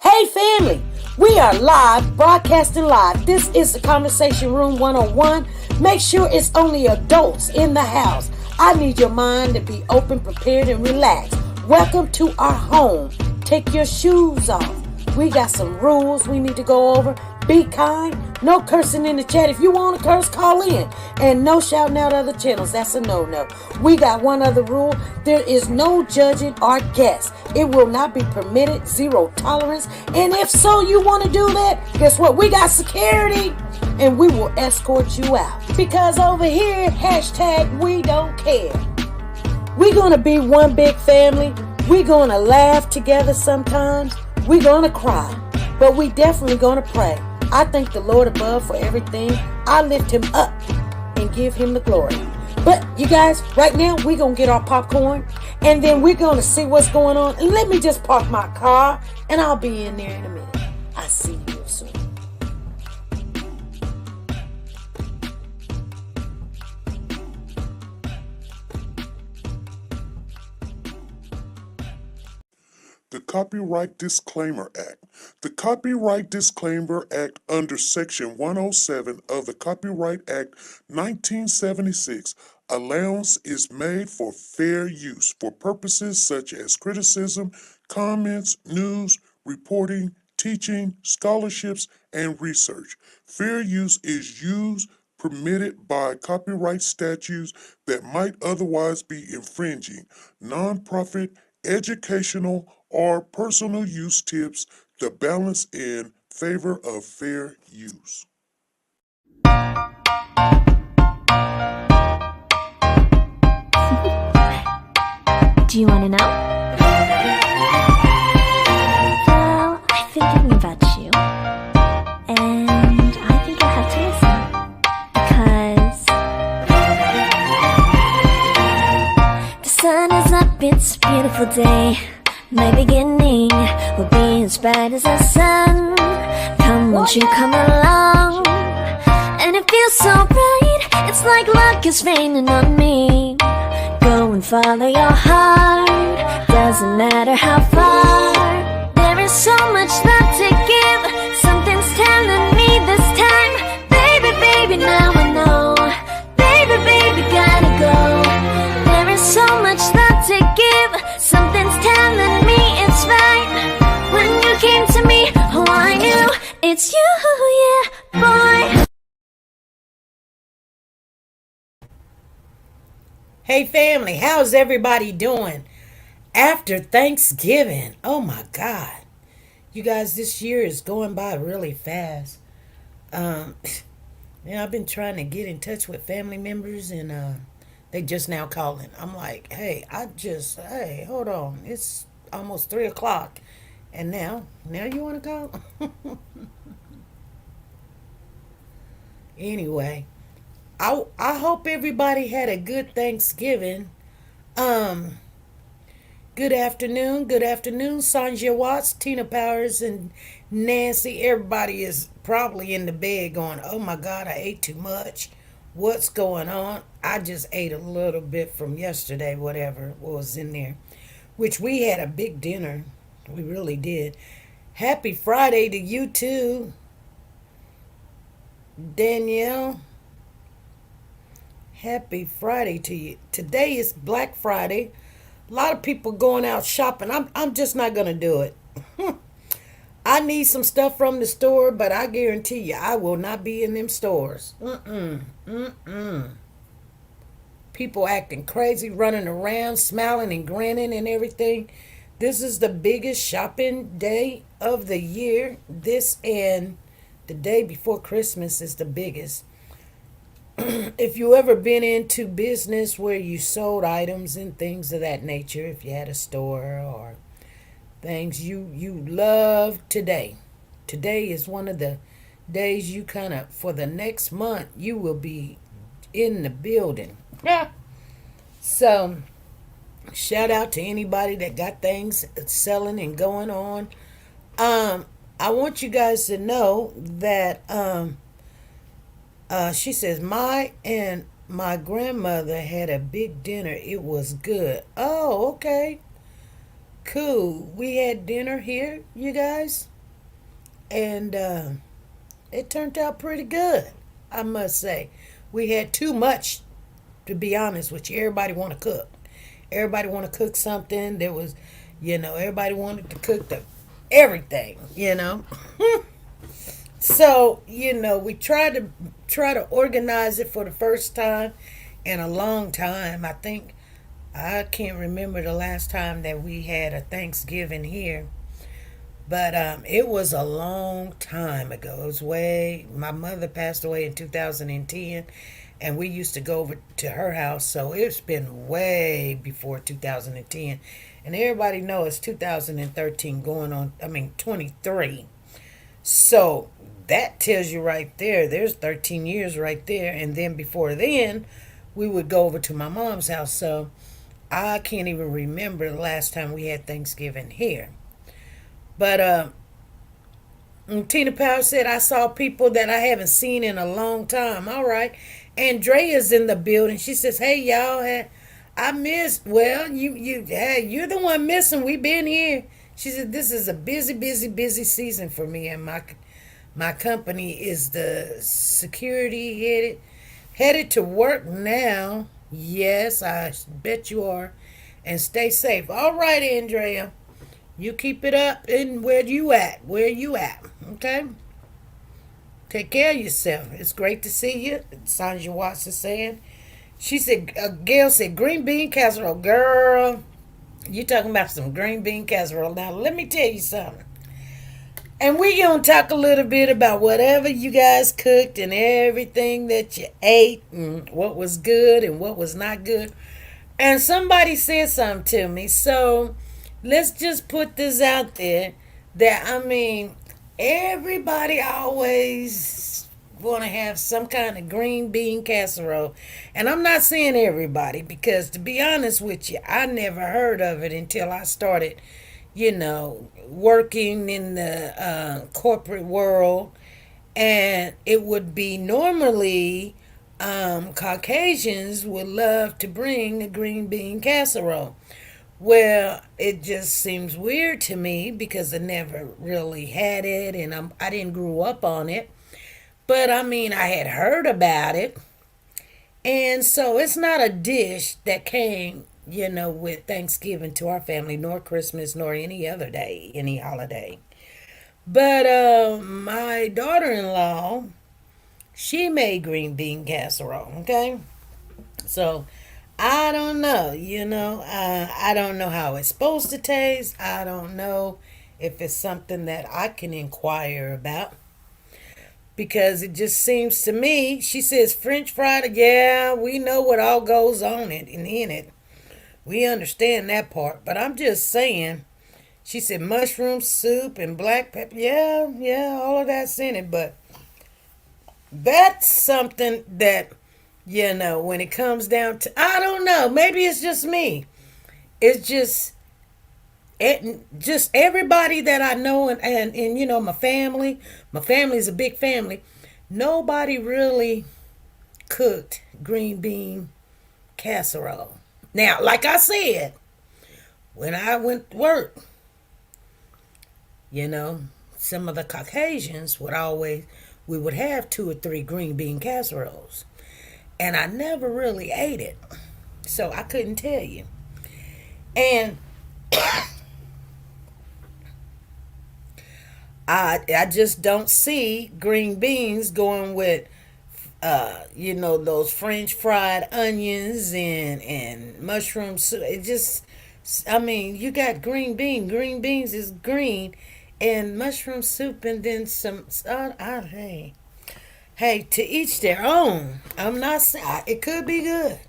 Hey family, we are live, broadcasting live. This is the Conversation Room 101. Make sure it's only adults in the house. I need your mind to be open, prepared, and relaxed. Welcome to our home. Take your shoes off. We got some rules we need to go over. Be kind. No cursing in the chat. If you want to curse, call in. And no shouting out other channels. That's a no-no. We got one other rule. There is no judging our guests. It will not be permitted. Zero tolerance. And if so, you want to do that, guess what? We got security. And we will escort you out. Because over here, hashtag we don't care. We're going to be one big family. We're going to laugh together sometimes. We're going to cry. But we definitely going to pray. I thank the Lord above for everything. I lift him up and give him the glory. But you guys, right now we're going to get our popcorn and then we're going to see what's going on. And let me just park my car and I'll be in there in a minute. I see you soon. The Copyright Disclaimer Act. The Copyright Disclaimer Act under Section 107 of the Copyright Act 1976, allowance is made for fair use for purposes such as criticism, comments, news, reporting, teaching, scholarships, and research. Fair use is used permitted by copyright statutes that might otherwise be infringing. Nonprofit, educational, or personal use tips the balance in favor of fair use. Do you want to know? Well, I've been thinking about you, and I think I'll have to listen, because the sun is up, it's a beautiful day. My beginning will be as bright as the sun. Come, won't you come along? And it feels so bright, it's like luck is raining on me. Go and follow your heart, doesn't matter how far. There is so much love to give, something's telling me this time. Baby, baby, now I know. Baby, baby, gotta go. There is so much love to give, something's telling me it's right. When you came to me, oh I knew it's you, yeah, boy. Hey family, how's everybody doing after Thanksgiving? Oh my God. You guys, this year is going by really fast. Yeah, I've been trying to get in touch with family members and they just now calling. I'm like, hey, hold on. It's almost 3 o'clock. And now you want to call? Anyway, I hope everybody had a good Thanksgiving. Good afternoon, Sanja Watts, Tina Powers, and Nancy. Everybody is probably in the bed going, oh my God, I ate too much. What's going on? I just ate a little bit from yesterday, whatever was in there, which we had a big dinner. We really did. Happy Friday to you too, Danielle. Happy Friday to you. Today is Black Friday. A lot of people going out shopping. I'm just not going to do it. I need some stuff from the store, but I guarantee you I will not be in them stores. People acting crazy, running around, smiling and grinning and everything. This is the biggest shopping day of the year. This and the day before Christmas is the biggest. If you ever been into business where you sold items and things of that nature, if you had a store or things you love today is one of the days you kind of, for the next month, you will be in the building. So shout out to anybody that got things selling and going on. I want you guys to know that she says my grandmother had a big dinner. It was good. Oh, okay. Cool. We had dinner here, you guys, and it turned out pretty good, I must say. We had too much, to be honest with you. Everybody want to cook. Everybody want to cook something. There was, everybody wanted to cook the everything. So, we try to organize it for the first time in a long time. I can't remember the last time that we had a Thanksgiving here. But it was a long time ago. It was my mother passed away in 2010, and we used to go over to her house. So it's been way before 2010. And everybody knows it's 2013 going on, 23. So that tells you right there, there's 13 years right there. And then before then, we would go over to my mom's house. So I can't even remember the last time we had Thanksgiving here. But Tina Power said, I saw people that I haven't seen in a long time. All right. Andrea's in the building. She says, hey, y'all, I missed. Well, hey, you're the one missing. We've been here. She said, this is a busy, busy, busy season for me. And my company is the security headed to work now. Yes, I bet you are. And stay safe. All right, Andrea. You keep it up, and where you at? Okay? Take care of yourself. It's great to see you. Sandra Watson saying. She said, Gail said, green bean casserole. Girl, you talking about some green bean casserole. Now, let me tell you something. And we going to talk a little bit about whatever you guys cooked and everything that you ate and what was good and what was not good. And somebody said something to me, so let's just put this out there that, everybody always want to have some kind of green bean casserole. And I'm not saying everybody, because to be honest with you, I never heard of it until I started, working in the corporate world. And it would be normally Caucasians would love to bring the green bean casserole. Well, it just seems weird to me because I never really had it, and I didn't grow up on it. But I had heard about it. And so it's not a dish that came, with Thanksgiving to our family, nor Christmas, nor any other day, any holiday. But my daughter-in-law, she made green bean casserole, okay? So I don't know, I don't know how it's supposed to taste. I don't know if it's something that I can inquire about. Because it just seems to me, she says French fried, yeah, we know what all goes on in it. We understand that part. But I'm just saying, she said mushroom soup and black pepper. Yeah, all of that's in it. But that's something that, when it comes down to, I don't know, maybe it's just me. It's just everybody that I know and my family is a big family. Nobody really cooked green bean casserole. Now, like I said, when I went to work, some of the Caucasians we would have 2 or 3 green bean casseroles. And I never really ate it. So I couldn't tell you. And I just don't see green beans going with, those French fried onions and mushroom soup. It just, you got green bean. Green beans is green, and mushroom soup, and then some. Hey, to each their own. I'm not saying it could be good.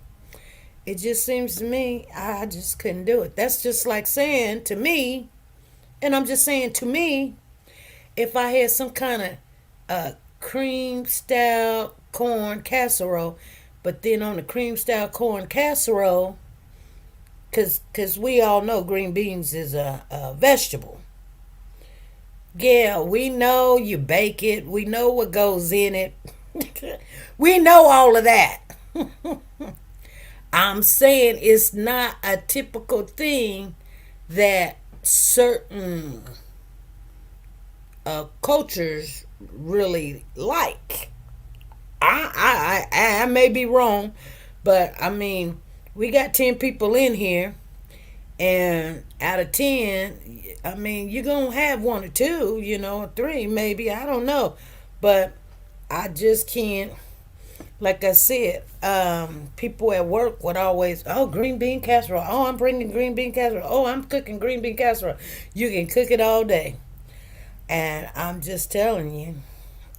It just seems to me I just couldn't do it. That's just like saying to me, and I'm just saying to me, if I had some kind of cream style corn casserole, but then on the cream style corn casserole, because we all know green beans is a vegetable. Yeah, we know you bake it. We know what goes in it. We know all of that. I'm saying it's not a typical thing that certain cultures really like. I may be wrong, but I mean, we got 10 people in here, and out of 10, I mean, you're gonna have one or two, or three maybe, I don't know, but I just can't. Like I said, people at work would always, oh, green bean casserole. Oh, I'm bringing green bean casserole. Oh, I'm cooking green bean casserole. You can cook it all day. And I'm just telling you,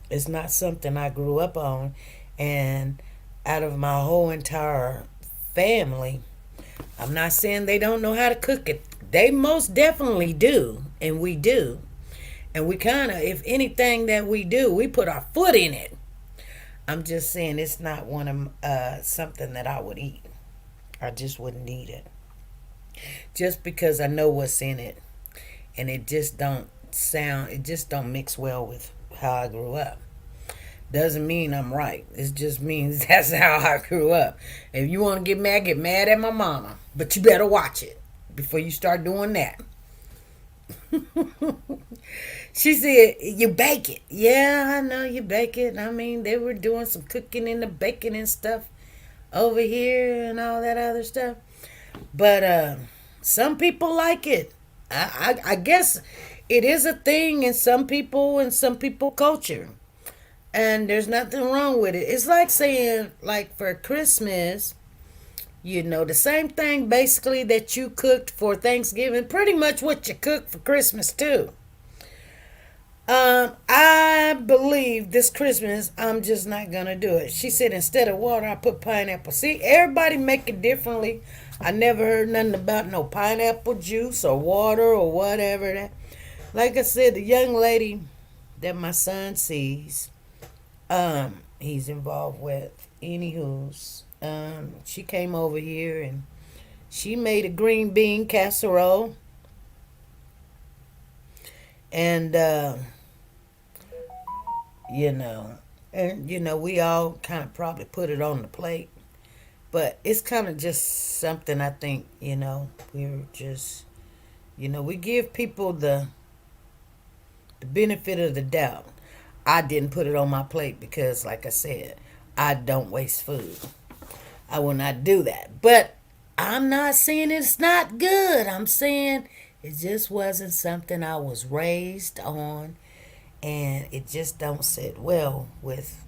it's not something I grew up on. And out of my whole entire family, I'm not saying they don't know how to cook it. They most definitely do. And we do. And we kind of, if anything that we do, we put our foot in it. I'm just saying it's not one of something that I would eat. I just wouldn't eat it. Just because I know what's in it. And it just don't mix well with how I grew up. Doesn't mean I'm right. It just means that's how I grew up. If you want to get mad at my mama. But you better watch it before you start doing that. She said, you bake it. Yeah, I know you bake it. I mean, they were doing some cooking and the baking and stuff over here and all that other stuff. But some people like it. I guess it is a thing in some people culture. And there's nothing wrong with it. It's like saying, like for Christmas, the same thing basically that you cooked for Thanksgiving, pretty much what you cook for Christmas too. I believe this Christmas I'm just not gonna do it. She said instead of water I put pineapple. See, everybody make it differently. I never heard nothing about no pineapple juice or water or whatever that. Like I said, the young lady that my son sees, he's involved with. Anywho's, she came over here and she made a green bean casserole. And, we all kind of probably put it on the plate. But it's kind of just something I think, we're just, we give people the benefit of the doubt. I didn't put it on my plate because, like I said, I don't waste food. I will not do that. But I'm not saying it's not good. I'm saying it just wasn't something I was raised on, and it just don't sit well with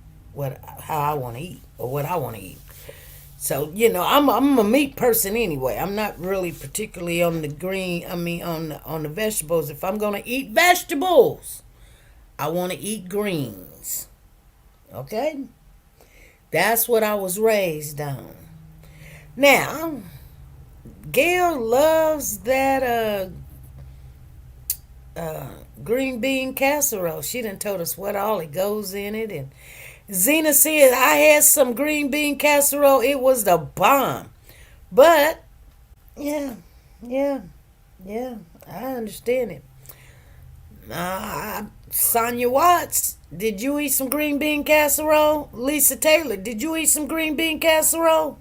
how I want to eat or what I want to eat. So, I'm a meat person anyway. I'm not really particularly on the vegetables. If I'm going to eat vegetables, I want to eat greens. Okay? That's what I was raised on. Now, Gail loves that green bean casserole. She done told us what all it goes in it. And Zena said, I had some green bean casserole. It was the bomb. But, yeah, I understand it. Sonia Watts, did you eat some green bean casserole? Lisa Taylor, did you eat some green bean casserole?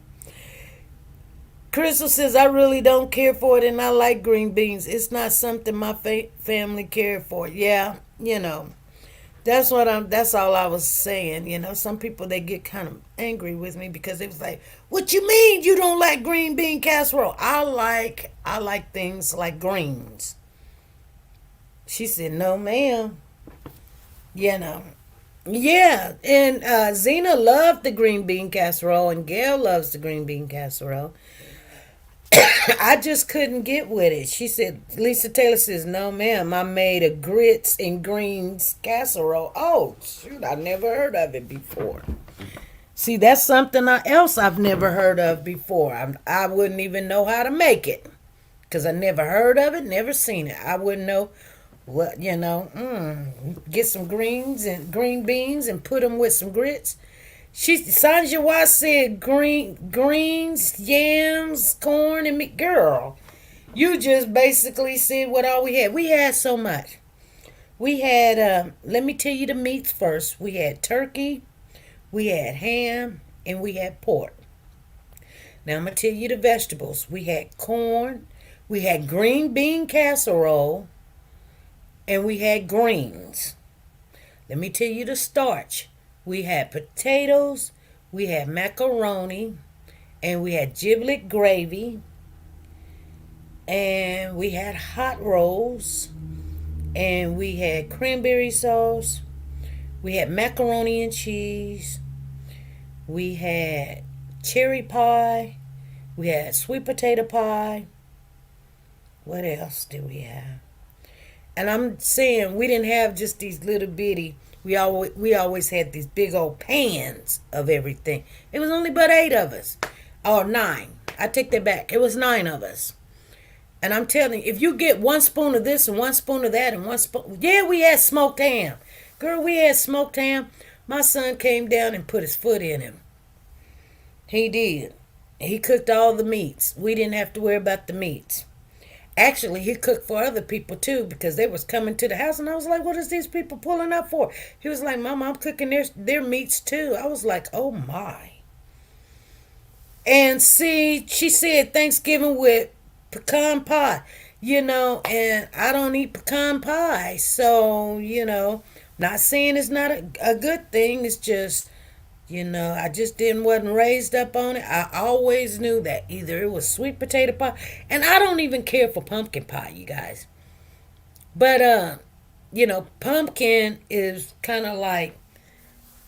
Crystal says, I really don't care for it and I like green beans. It's not something my family cared for. Yeah, that's all I was saying. Some people, they get kind of angry with me because it was like, what you mean you don't like green bean casserole? I like things like greens. She said, no, ma'am. Yeah, and Zena loved the green bean casserole, and Gail loves the green bean casserole. I just couldn't get with it. She said, Lisa Taylor says, no, ma'am, I made a grits and greens casserole. Oh, shoot, I never heard of it before. See, that's something else I've never heard of before. I wouldn't even know how to make it because I never heard of it, never seen it. I wouldn't know what, get some green beans and put them with some grits. Sanja Watts said greens, yams, corn, and meat. Girl, you just basically said what all we had. We had so much. We had, let me tell you the meats first. We had turkey, we had ham, and we had pork. Now I'm going to tell you the vegetables. We had corn, We had green bean casserole, and we had greens. Let me tell you the starch. We had potatoes, we had macaroni, and we had giblet gravy, and we had hot rolls, and we had cranberry sauce, we had macaroni and cheese, we had cherry pie, we had sweet potato pie. What else did we have? And I'm saying we didn't have just these little bitty. We always had these big old pans of everything. It was only but 8 of us, or 9. I take that back. It was 9 of us. And I'm telling you, if you get 1 spoon of this and 1 spoon of that and 1 spoon, yeah, we had smoked ham. Girl, we had smoked ham. My son came down and put his foot in him. He did. He cooked all the meats. We didn't have to worry about the meats. Actually, he cooked for other people too because they was coming to the house, and I was like, what is these people pulling up for? He was like, Mama, I'm cooking their meats too. I was like, oh my. And see, she said Thanksgiving with pecan pie, and I don't eat pecan pie. So, not saying it's not a good thing. It's just, I just wasn't raised up on it. I always knew that either it was sweet potato pie, and I don't even care for pumpkin pie, you guys. But, pumpkin is kind of like,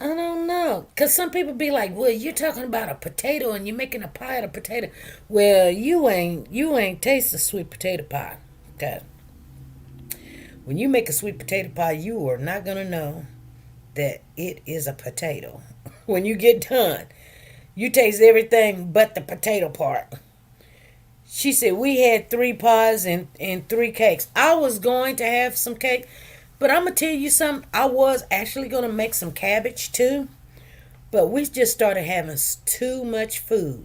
I don't know. Because some people be like, well, you're talking about a potato and you're making a pie out of potato. Well, you ain't tasted sweet potato pie. Okay. When you make a sweet potato pie, you are not going to know that it is a potato. When you get done, you taste everything but the potato part. She said we had 3 pies and 3 cakes. I was going to have some cake, but I'm going to tell you something. I was actually going to make some cabbage too, but we just started having too much food.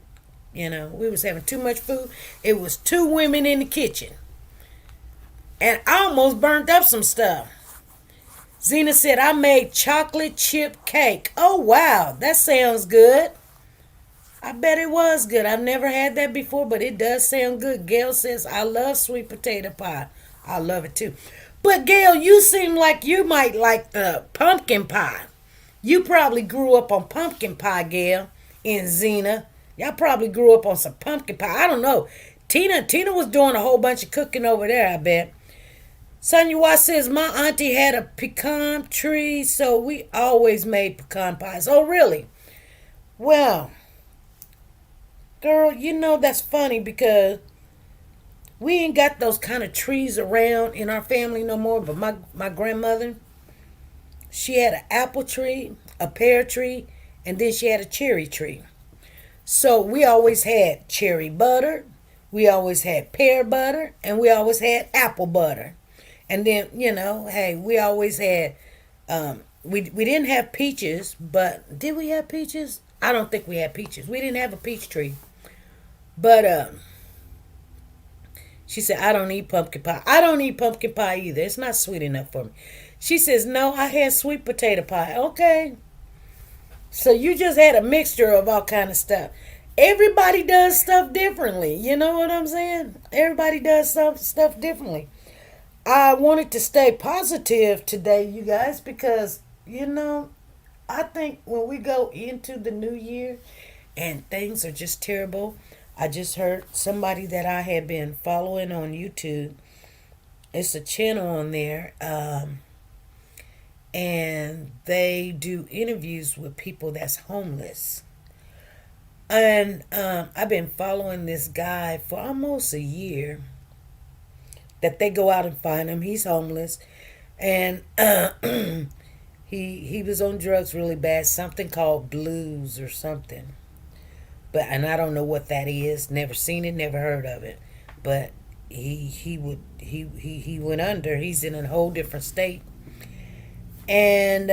We was having too much food. It was 2 women in the kitchen, and I almost burnt up some stuff. Zena said, I made chocolate chip cake. Oh, wow. That sounds good. I bet it was good. I've never had that before, but it does sound good. Gail says, I love sweet potato pie. I love it too. But, Gail, you seem like you might like the pumpkin pie. You probably grew up on pumpkin pie, Gail, and Zena. Y'all probably grew up on some pumpkin pie. I don't know. Tina was doing a whole bunch of cooking over there, I bet. Sonia Watt says, my auntie had a pecan tree, so we always made pecan pies. Oh, really? Well, girl, that's funny because we ain't got those kind of trees around in our family no more. But my grandmother, she had an apple tree, a pear tree, and then she had a cherry tree. So we always had cherry butter, we always had pear butter, and we always had apple butter. And then, hey, we always had, we didn't have peaches, but did we have peaches? I don't think we had peaches. We didn't have a peach tree. But she said, I don't eat pumpkin pie. I don't eat pumpkin pie either. It's not sweet enough for me. She says, no, I had sweet potato pie. Okay. So you just had a mixture of all kind of stuff. Everybody does stuff differently. You know what I'm saying? Everybody does stuff differently. I wanted to stay positive today, you guys, because, I think when we go into the new year and things are just terrible, I just heard somebody that I had been following on YouTube. It's a channel on there, and they do interviews with people that's homeless. And I've been following this guy for almost a year. That they go out and find him. He's homeless, and he was on drugs really bad. Something called blues or something. And I don't know what that is. Never seen it. Never heard of it. But he went under. He's in a whole different state, and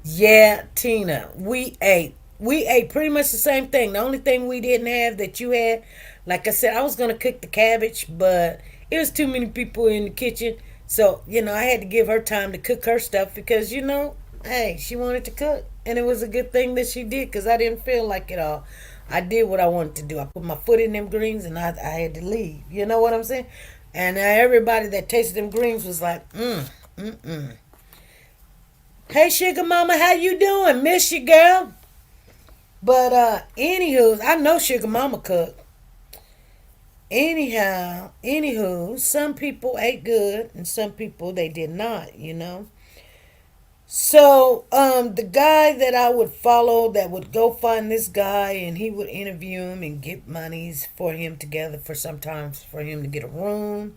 yeah, Tina, we ate pretty much the same thing. The only thing we didn't have that you had, like I said, I was going to cook the cabbage, but it was too many people in the kitchen. So, I had to give her time to cook her stuff because, hey, she wanted to cook. And it was a good thing that she did because I didn't feel like it all. I did what I wanted to do. I put my foot in them greens and I had to leave. You know what I'm saying? And everybody that tasted them greens was like, mm. Hey, Sugar Mama, how you doing? Miss you, girl. But anywho, I know Sugar Mama cooked. Anywho, some people ate good and some people they did not, you know. So, the guy that I would follow that would go find this guy and he would interview him and get monies for him together for sometimes for him to get a room.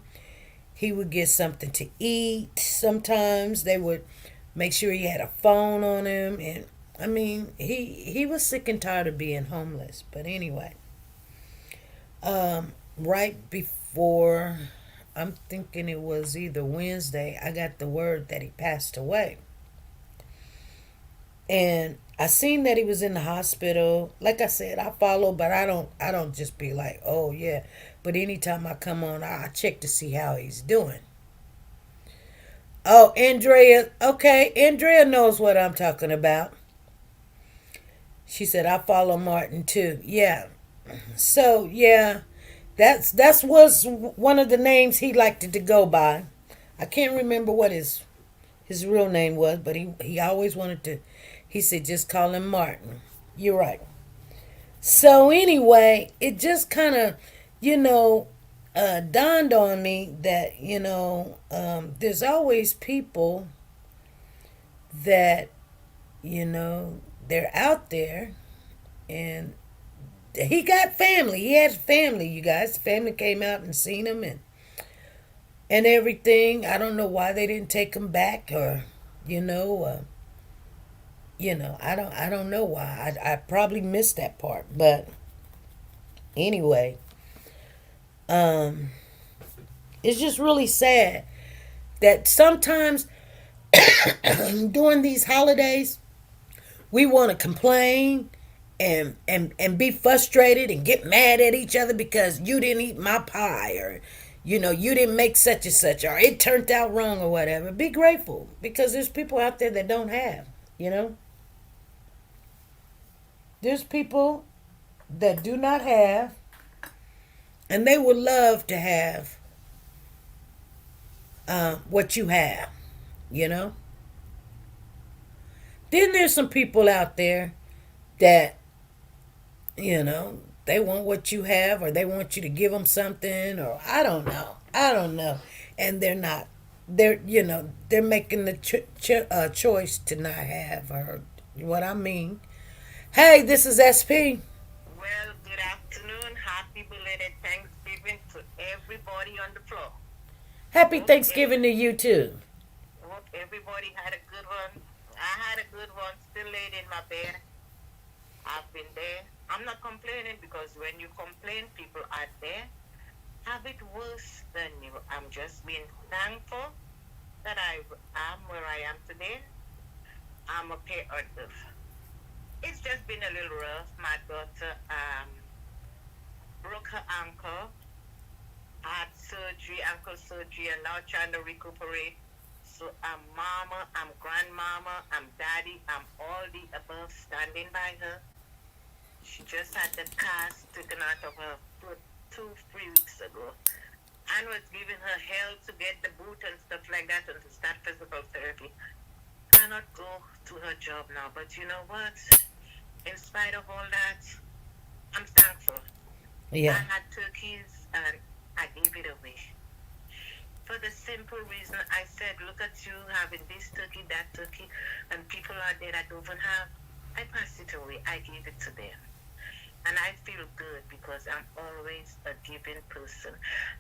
He would get something to eat. Sometimes they would make sure he had a phone on him. And I mean, he was sick and tired of being homeless. But anyway, right before, I'm thinking it was either Wednesday, I got the word that he passed away. And I seen that he was in the hospital. Like I said, I follow, but I don't just be like, oh yeah. But anytime I come on, I check to see how he's doing. Oh, Andrea, okay, Andrea knows what I'm talking about. She said I follow Martin too. Yeah. So yeah, that's was one of the names he liked to go by. I can't remember what his real name was, but he always wanted to. He said just call him Martin. You're right. So anyway, it just kind of, you know, dawned on me that there's always people that they're out there, and he got family. He has family. You guys, family came out and seen him and everything. I don't know why they didn't take him back, or you know. I don't know why. I probably missed that part. But anyway, it's just really sad that sometimes during these holidays we want to complain and be frustrated and get mad at each other because you didn't eat my pie, or you didn't make such and such, or it turned out wrong, or whatever. Be grateful because there's people out there that don't have, There's people that do not have, and they would love to have what you have, Then there's some people out there that, they want what you have, or they want you to give them something, or I don't know. And they're not. They're making the choice to not have, or what I mean. Hey, this is SP. Well, good afternoon. Happy belated Thanksgiving to everybody on the floor. Happy Thanksgiving to you too. Hope everybody had a good one. I had a good one. Still laid in my bed. I've been there. I'm not complaining because when you complain, people out there have it worse than you. I'm just being thankful that I am where I am today. I'm a parent of. It's just been a little rough. My daughter broke her ankle, had surgery, ankle surgery, and now trying to recuperate. So I'm mama, I'm grandmama, I'm daddy, I'm all the above, standing by her. She just had the cast taken out of her foot 2-3 weeks ago, and was giving her hell to get the boot and stuff like that and to start physical therapy. Cannot go to her job now, but you know what? In spite of all that, I'm thankful. Yeah. I had turkeys and I gave it away. For the simple reason I said, look at you having this turkey, that turkey, and people out there that don't have. I passed it away. I gave it to them. And I feel good because I'm always a giving person.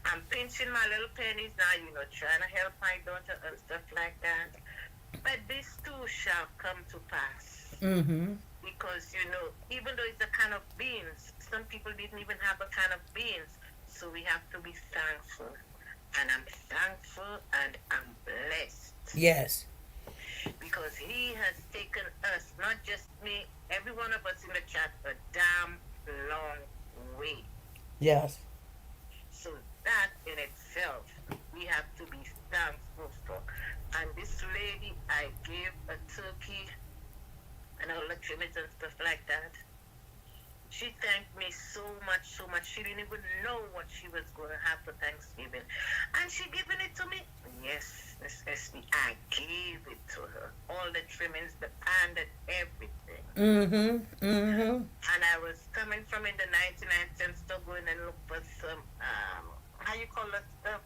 I'm pinching my little pennies now, trying to help my daughter and stuff like that. But this too shall come to pass. Mm-hmm. Because, even though it's a can of beans, some people didn't even have a can of beans. So we have to be thankful. And I'm thankful and I'm blessed. Yes. Because he has taken us, not just me, every one of us in the chat, a damn long way. Yes. So that in itself, we have to be thankful for. And this lady, I gave a turkey and a trimmings and stuff like that. She thanked me so much, so much. She didn't even know what she was going to have for Thanksgiving. And she given it to me. Yes, Miss Esme, I gave it to her. All the trimmings, the pan, and everything. Mm-hmm. Mm-hmm. And I was coming from in the 99 cent store going and look for some, how you call that stuff?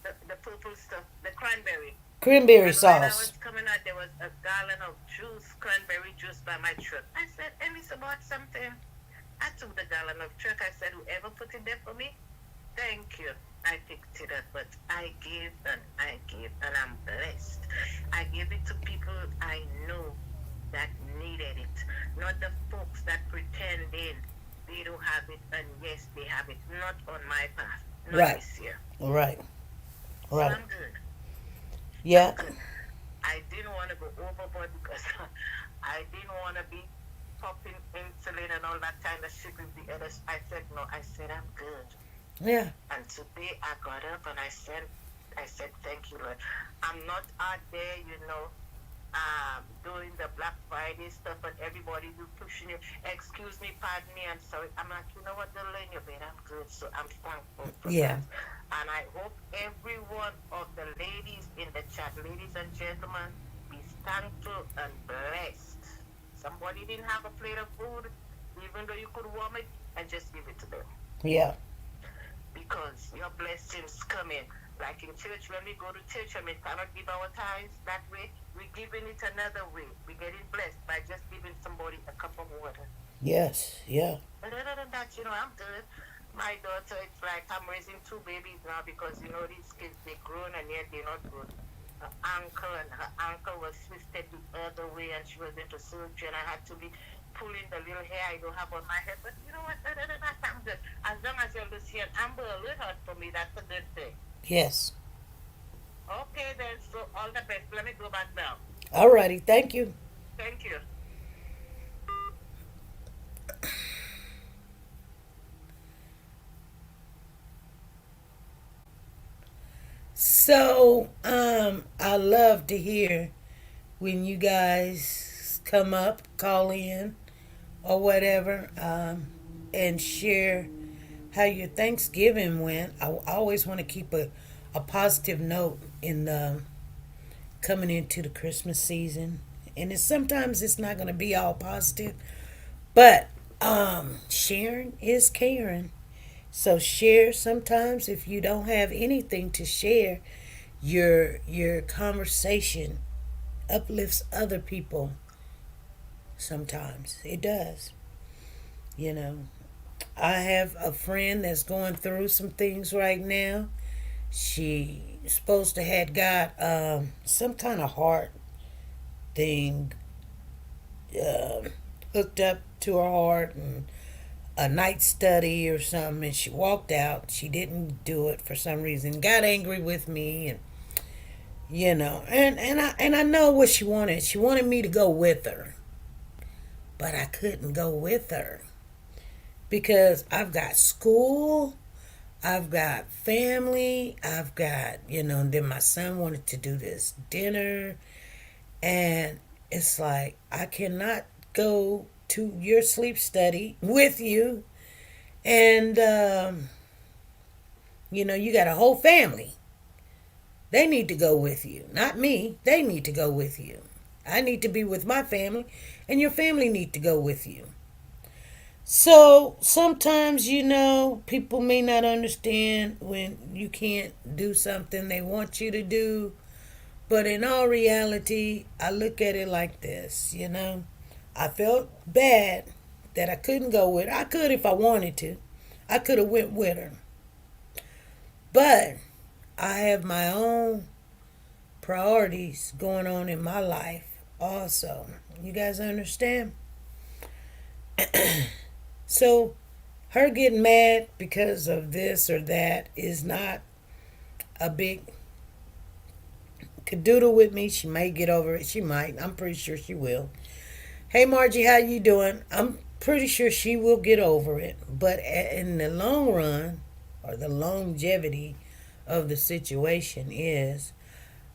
The purple stuff, the cranberry. Cranberry And when I sauce. was coming out, there was a gallon of juice, cranberry juice by my truck. I said, Emmy's about something. I took the gallon of truck. I said, whoever put it there for me, thank you. I picked it up, but I gave, and I'm blessed. I gave it to people I know that needed it, not the folks that pretending they don't have it, and yes, they have it. Not on my path, not Right. this year. Right. So Right. I'm good. Yeah. I didn't want to go overboard because I didn't want to be popping insulin and all that kind of shit with the others. I said no. I said I'm good. Yeah. And today I got up and I said thank you, Lord. I'm not out there, doing the Black Friday stuff and everybody do pushing you. Excuse me, pardon me, I'm sorry. I'm like, you know what, girl, in your bed, I'm good. So I'm thankful for Yeah. that. And I hope every one of the ladies in the chat, ladies and gentlemen, be thankful and blessed. Somebody didn't have a plate of food, even though you could warm it, and just give it to them. Yeah. Because your blessings come in. Like in church, when we go to church and we cannot give our tithes that way, we're giving it another way. We're getting blessed by just giving somebody a cup of water. Yes. Yeah. But other than that, I'm good. My daughter, it's like I'm raising two babies now because, these kids, they're grown and yet they're not grown. Her ankle was twisted the other way and she was into surgery and I had to be pulling the little hair I don't have on my head. But you know what? Other than that, I'm good. As long as you're see an Amber Alert out for me, that's a good thing. Yes. Okay, then. So all the best. Let me go back now. Alrighty. Thank you. Thank you. So, I love to hear when you guys come up, call in, or whatever, and share how your Thanksgiving went. I always want to keep a positive note in the coming into the Christmas season, and sometimes it's not going to be all positive, but sharing is caring. So share sometimes if you don't have anything to share, your conversation uplifts other people. Sometimes it does. You know, I have a friend that's going through some things right now. She supposed to had got some kind of heart thing hooked up to her heart and a night study or something, and she walked out. She didn't do it for some reason. Got angry with me, and I know what she wanted. She wanted me to go with her, but I couldn't go with her because I've got school, I've got family, I've got Then my son wanted to do this dinner, and it's like I cannot go to your sleep study with you. And, you got a whole family. They need to go with you. Not me. They need to go with you. I need to be with my family, and your family need to go with you. So sometimes, people may not understand when you can't do something they want you to do. But in all reality, I look at it like this, I felt bad that I couldn't go with her. I could if I wanted to. I could have went with her. But I have my own priorities going on in my life also. You guys understand? So her getting mad because of this or that is not a big cadoodle with me. She may get over it. She might. I'm pretty sure she will. Hey Margie, how you doing? I'm pretty sure she will get over it. But in the long run, or the longevity of the situation is,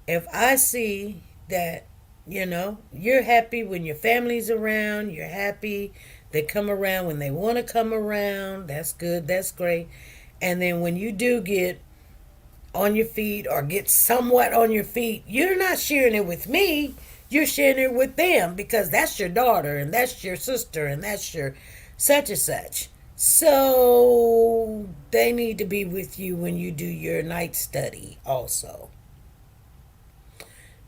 if I see that You're happy when your family's around. You're happy they come around when they want to come around. That's good. That's great. And then when you do get on your feet or get somewhat on your feet, you're not sharing it with me. You're sharing it with them because that's your daughter and that's your sister and that's your such and such. So they need to be with you when you do your night study also.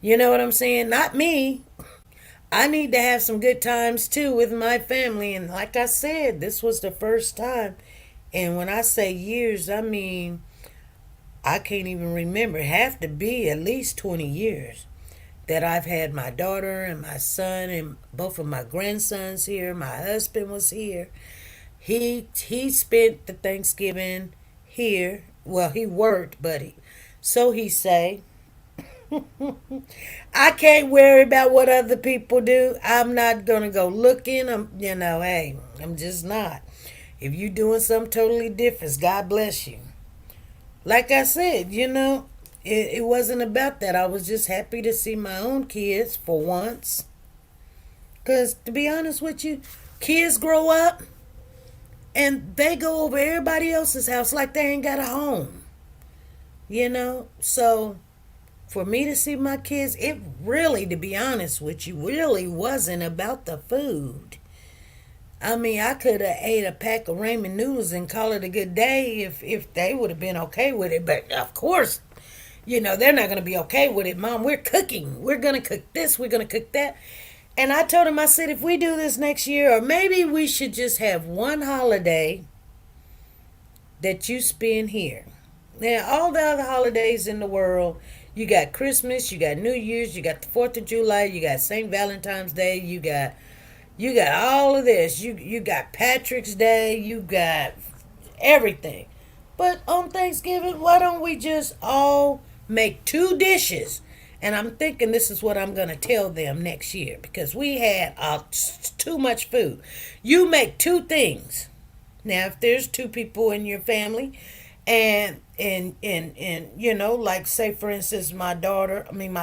You know what I'm saying? Not me. I need to have some good times too with my family. And like I said, this was the first time. And when I say years, I mean, I can't even remember. It have to be at least 20 years that I've had my daughter and my son and both of my grandsons here. My husband was here. He spent the Thanksgiving here. Well, he worked, but so he say. I can't worry about what other people do. I'm not gonna go looking. Hey, I'm just not. If you doing something totally different, God bless you. Like I said, it wasn't about that. I was just happy to see my own kids for once. Cause to be honest with you, kids grow up and they go over everybody else's house like they ain't got a home. So for me to see my kids, it really, to be honest with you, really wasn't about the food. I mean, I could have ate a pack of ramen noodles and call it a good day if they would have been okay with it. But of course, they're not going to be okay with it. Mom, we're cooking. We're going to cook this. We're going to cook that. And I told him, I said, if we do this next year, or maybe we should just have one holiday that you spend here. Now, all the other holidays in the world, you got Christmas, you got New Year's, you got the 4th of July, you got St. Valentine's Day, you got all of this. You got Patrick's Day, you got everything. But on Thanksgiving, why don't we just all make 2 dishes? And I'm thinking this is what I'm going to tell them next year because we had too much food. You make 2 things. Now, if there's 2 people in your family, and like say for instance my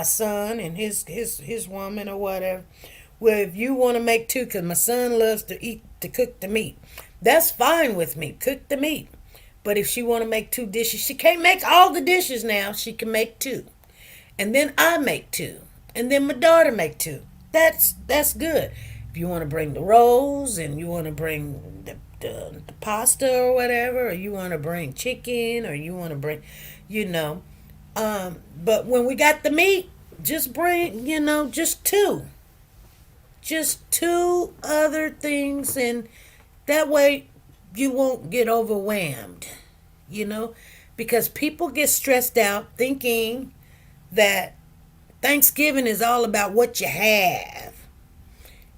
son and his woman or whatever. Well, if you want to make 2, because my son loves to cook the meat, that's fine with me. Cook the meat. But if she want to make 2 dishes, she can't make all the dishes now. She can make 2, and then I make 2, and then my daughter make 2. That's good. If you want to bring the rolls and you want to bring the pasta or whatever, or you want to bring chicken, or you want to bring, but when we got the meat, just bring, just 2 other things, and that way you won't get overwhelmed, because people get stressed out thinking that Thanksgiving is all about what you have.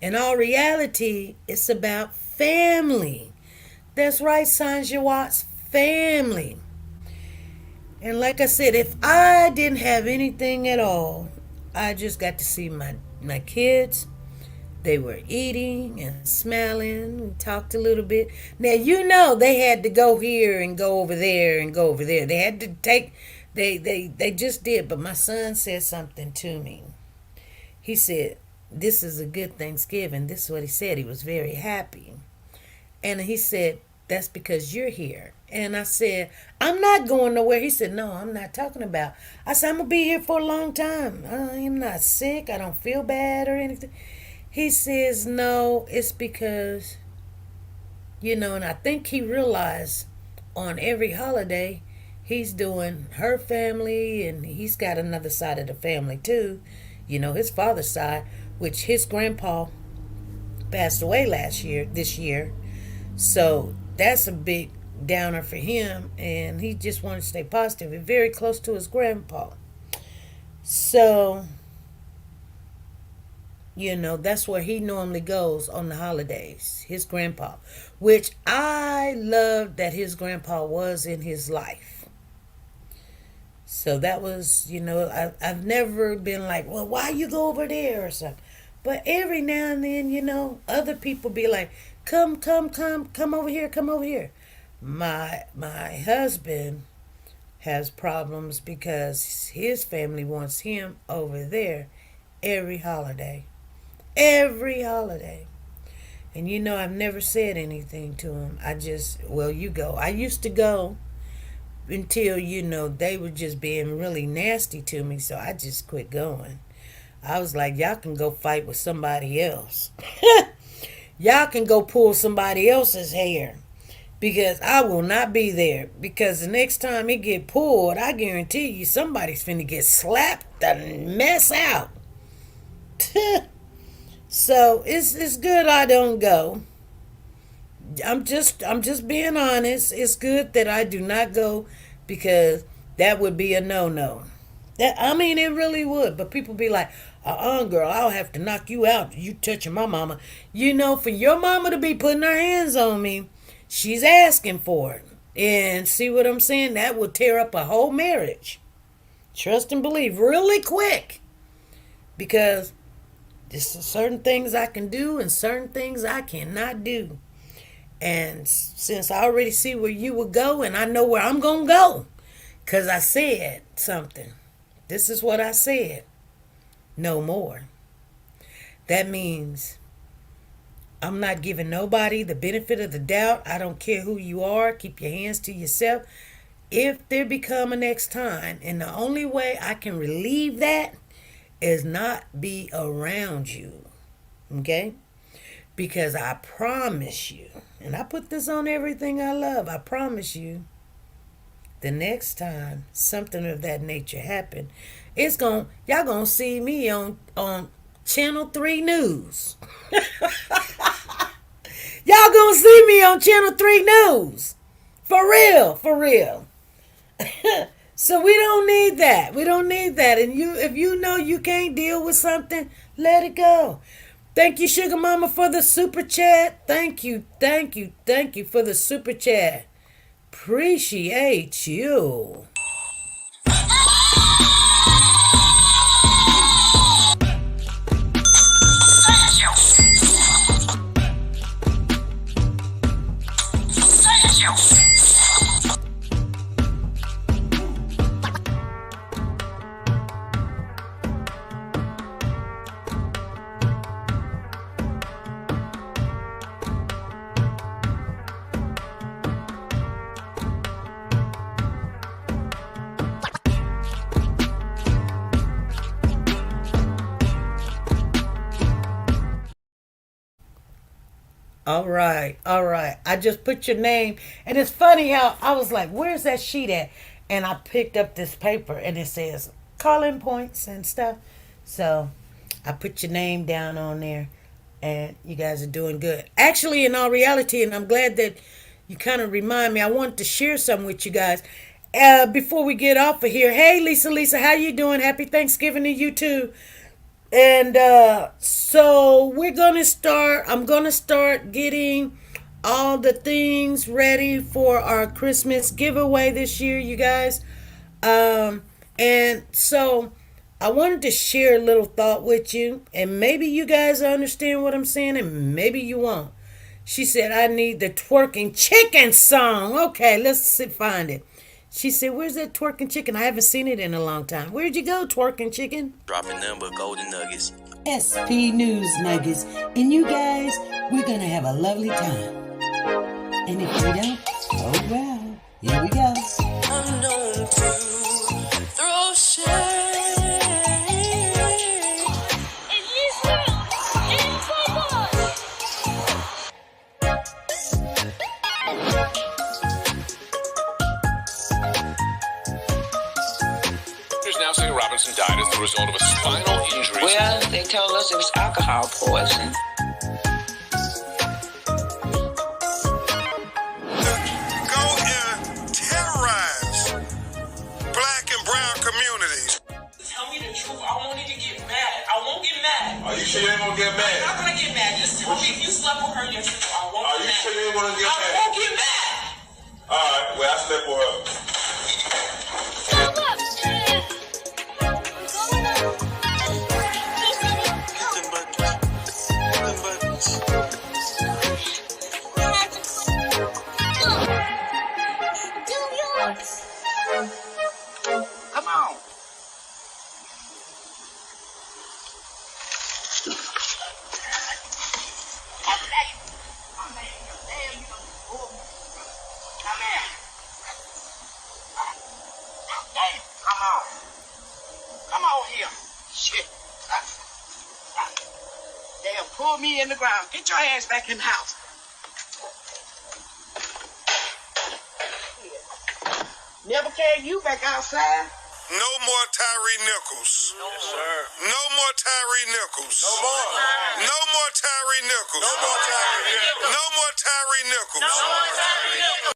In all reality, it's about family. That's right, Sanja Watts, family. And like I said, if I didn't have anything at all, I just got to see my kids. They were eating and smiling. We talked a little bit. Now, they had to go here and go over there and go over there. They had to take, they just did. But my son said something to me. He said, this is a good Thanksgiving. This is what he said. He was very happy. And he said, that's because you're here. And I said, I'm not going nowhere. He said, no, I'm not talking about. I said, I'm going to be here for a long time. I'm not sick. I don't feel bad or anything. He says, no, it's because, and I think he realized on every holiday, he's doing her family, and he's got another side of the family too. His father's side, which his grandpa passed away this year. So that's a big downer for him, and he just wanted to stay positive and very close to his grandpa. So, that's where he normally goes on the holidays, his grandpa, which I love that his grandpa was in his life. So that was, I've never been like, well, why you go over there or something. But every now and then, other people be like, come over here, come over here. My husband has problems because his family wants him over there every holiday. Every holiday. And you know, I've never said anything to him. Well, you go. I used to go until, you know, they were just being really nasty to me. So I just quit going. I was like, y'all can go fight with somebody else. Y'all can go pull somebody else's hair. Because I will not be there. Because the next time it get pulled, I guarantee you somebody's finna get slapped the mess out. So it's good I don't go. I'm just being honest. It's good that I do not go because that would be a no. It really would. But people be like, girl, I'll have to knock you out. You touching my mama. You know, for your mama to be putting her hands on me, she's asking for it. And see what I'm saying? That will tear up a whole marriage. Trust and believe really quick. Because there's certain things I can do and certain things I cannot do. And since I already see where you would go and I know where I'm going to go, because I said something. This is what I said. No more. That means I'm not giving nobody the benefit of the doubt. I don't care who you are. Keep your hands to yourself. If there become a next time, and the only way I can relieve that is not be around you. Okay? Because I promise you, and I put this on everything I love, I promise you, the next time something of that nature happen, y'all gonna see me on Channel 3 News. Y'all gonna see me on Channel 3 News. For real. So we don't need that. And if you know you can't deal with something, let it go. Thank you, Sugar Mama, for the super chat. Thank you for the super chat. Appreciate you. All right. I just put your name. And it's funny how I was like, where's that sheet at? And I picked up this paper and it says calling points and stuff. So I put your name down on there and you guys are doing good. Actually, in all reality, and I'm glad that you kind of remind me, I wanted to share something with you guys. Before we get off of here, hey, Lisa, how you doing? Happy Thanksgiving to you too. And so I'm gonna start getting all the things ready for our Christmas giveaway this year, you guys. And so I wanted to share a little thought with you, and maybe you guys understand what I'm saying, and maybe you won't. She said, I need the twerking chicken song. Okay, let's find it. She said, where's that twerking chicken? I haven't seen it in a long time. Where'd you go, twerking chicken? Dropping nothing but golden nuggets. SP News Nuggets. And you guys, we're going to have a lovely time. And if we don't, oh well. Here we go. I'm known to throw shade. Now Robinson died as the result of a spinal injury. Well, they told us it was alcohol poison. Go and terrorize black and brown communities. Tell me the truth. I won't even get mad. I won't get mad. Are you sure you ain't gonna get mad? I'm not gonna get mad. Just tell me if you slept with her, yes, I won't Are get you mad. sure you ain't gonna get I mad? won't get mad. Alright, well, I slept with her. Come on. Damn, pull me in the ground. Get your ass back in the house. Never carry you back outside. No more Tyree Nichols. No, sir. No more Tyree Nichols. No more. No more Tyree Nichols. No more Tyree Nichols. No more Tyree Nichols. No more Tyree Nichols.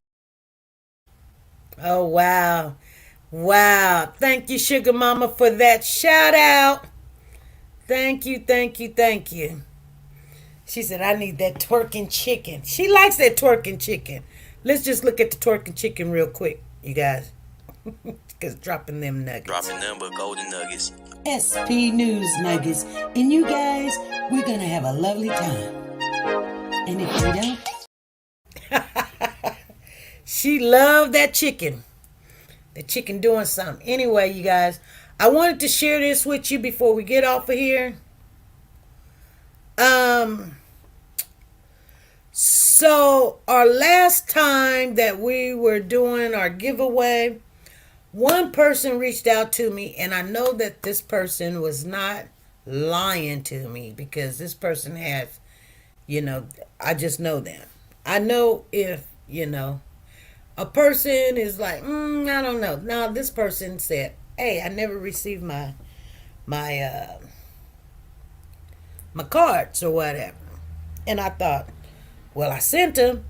Oh, wow. Wow. Thank you, Sugar Mama, for that shout out. Thank you, thank you, thank you. She said, I need that twerking chicken. She likes that twerking chicken. Let's just look at the twerking chicken real quick, you guys. Because dropping them nuggets. Dropping them but golden nuggets. SP News Nuggets. And you guys, we're going to have a lovely time. And if we don't... She loved that chicken. The chicken doing something. Anyway, you guys, I wanted to share this with you before we get off of here. So our last time that we were doing our giveaway, one person reached out to me, and I know that this person was not lying to me because this person has, I just know them. I know if, a person is like, I don't know. Now this person said, hey, I never received my cards or whatever. And I thought, well, I sent them,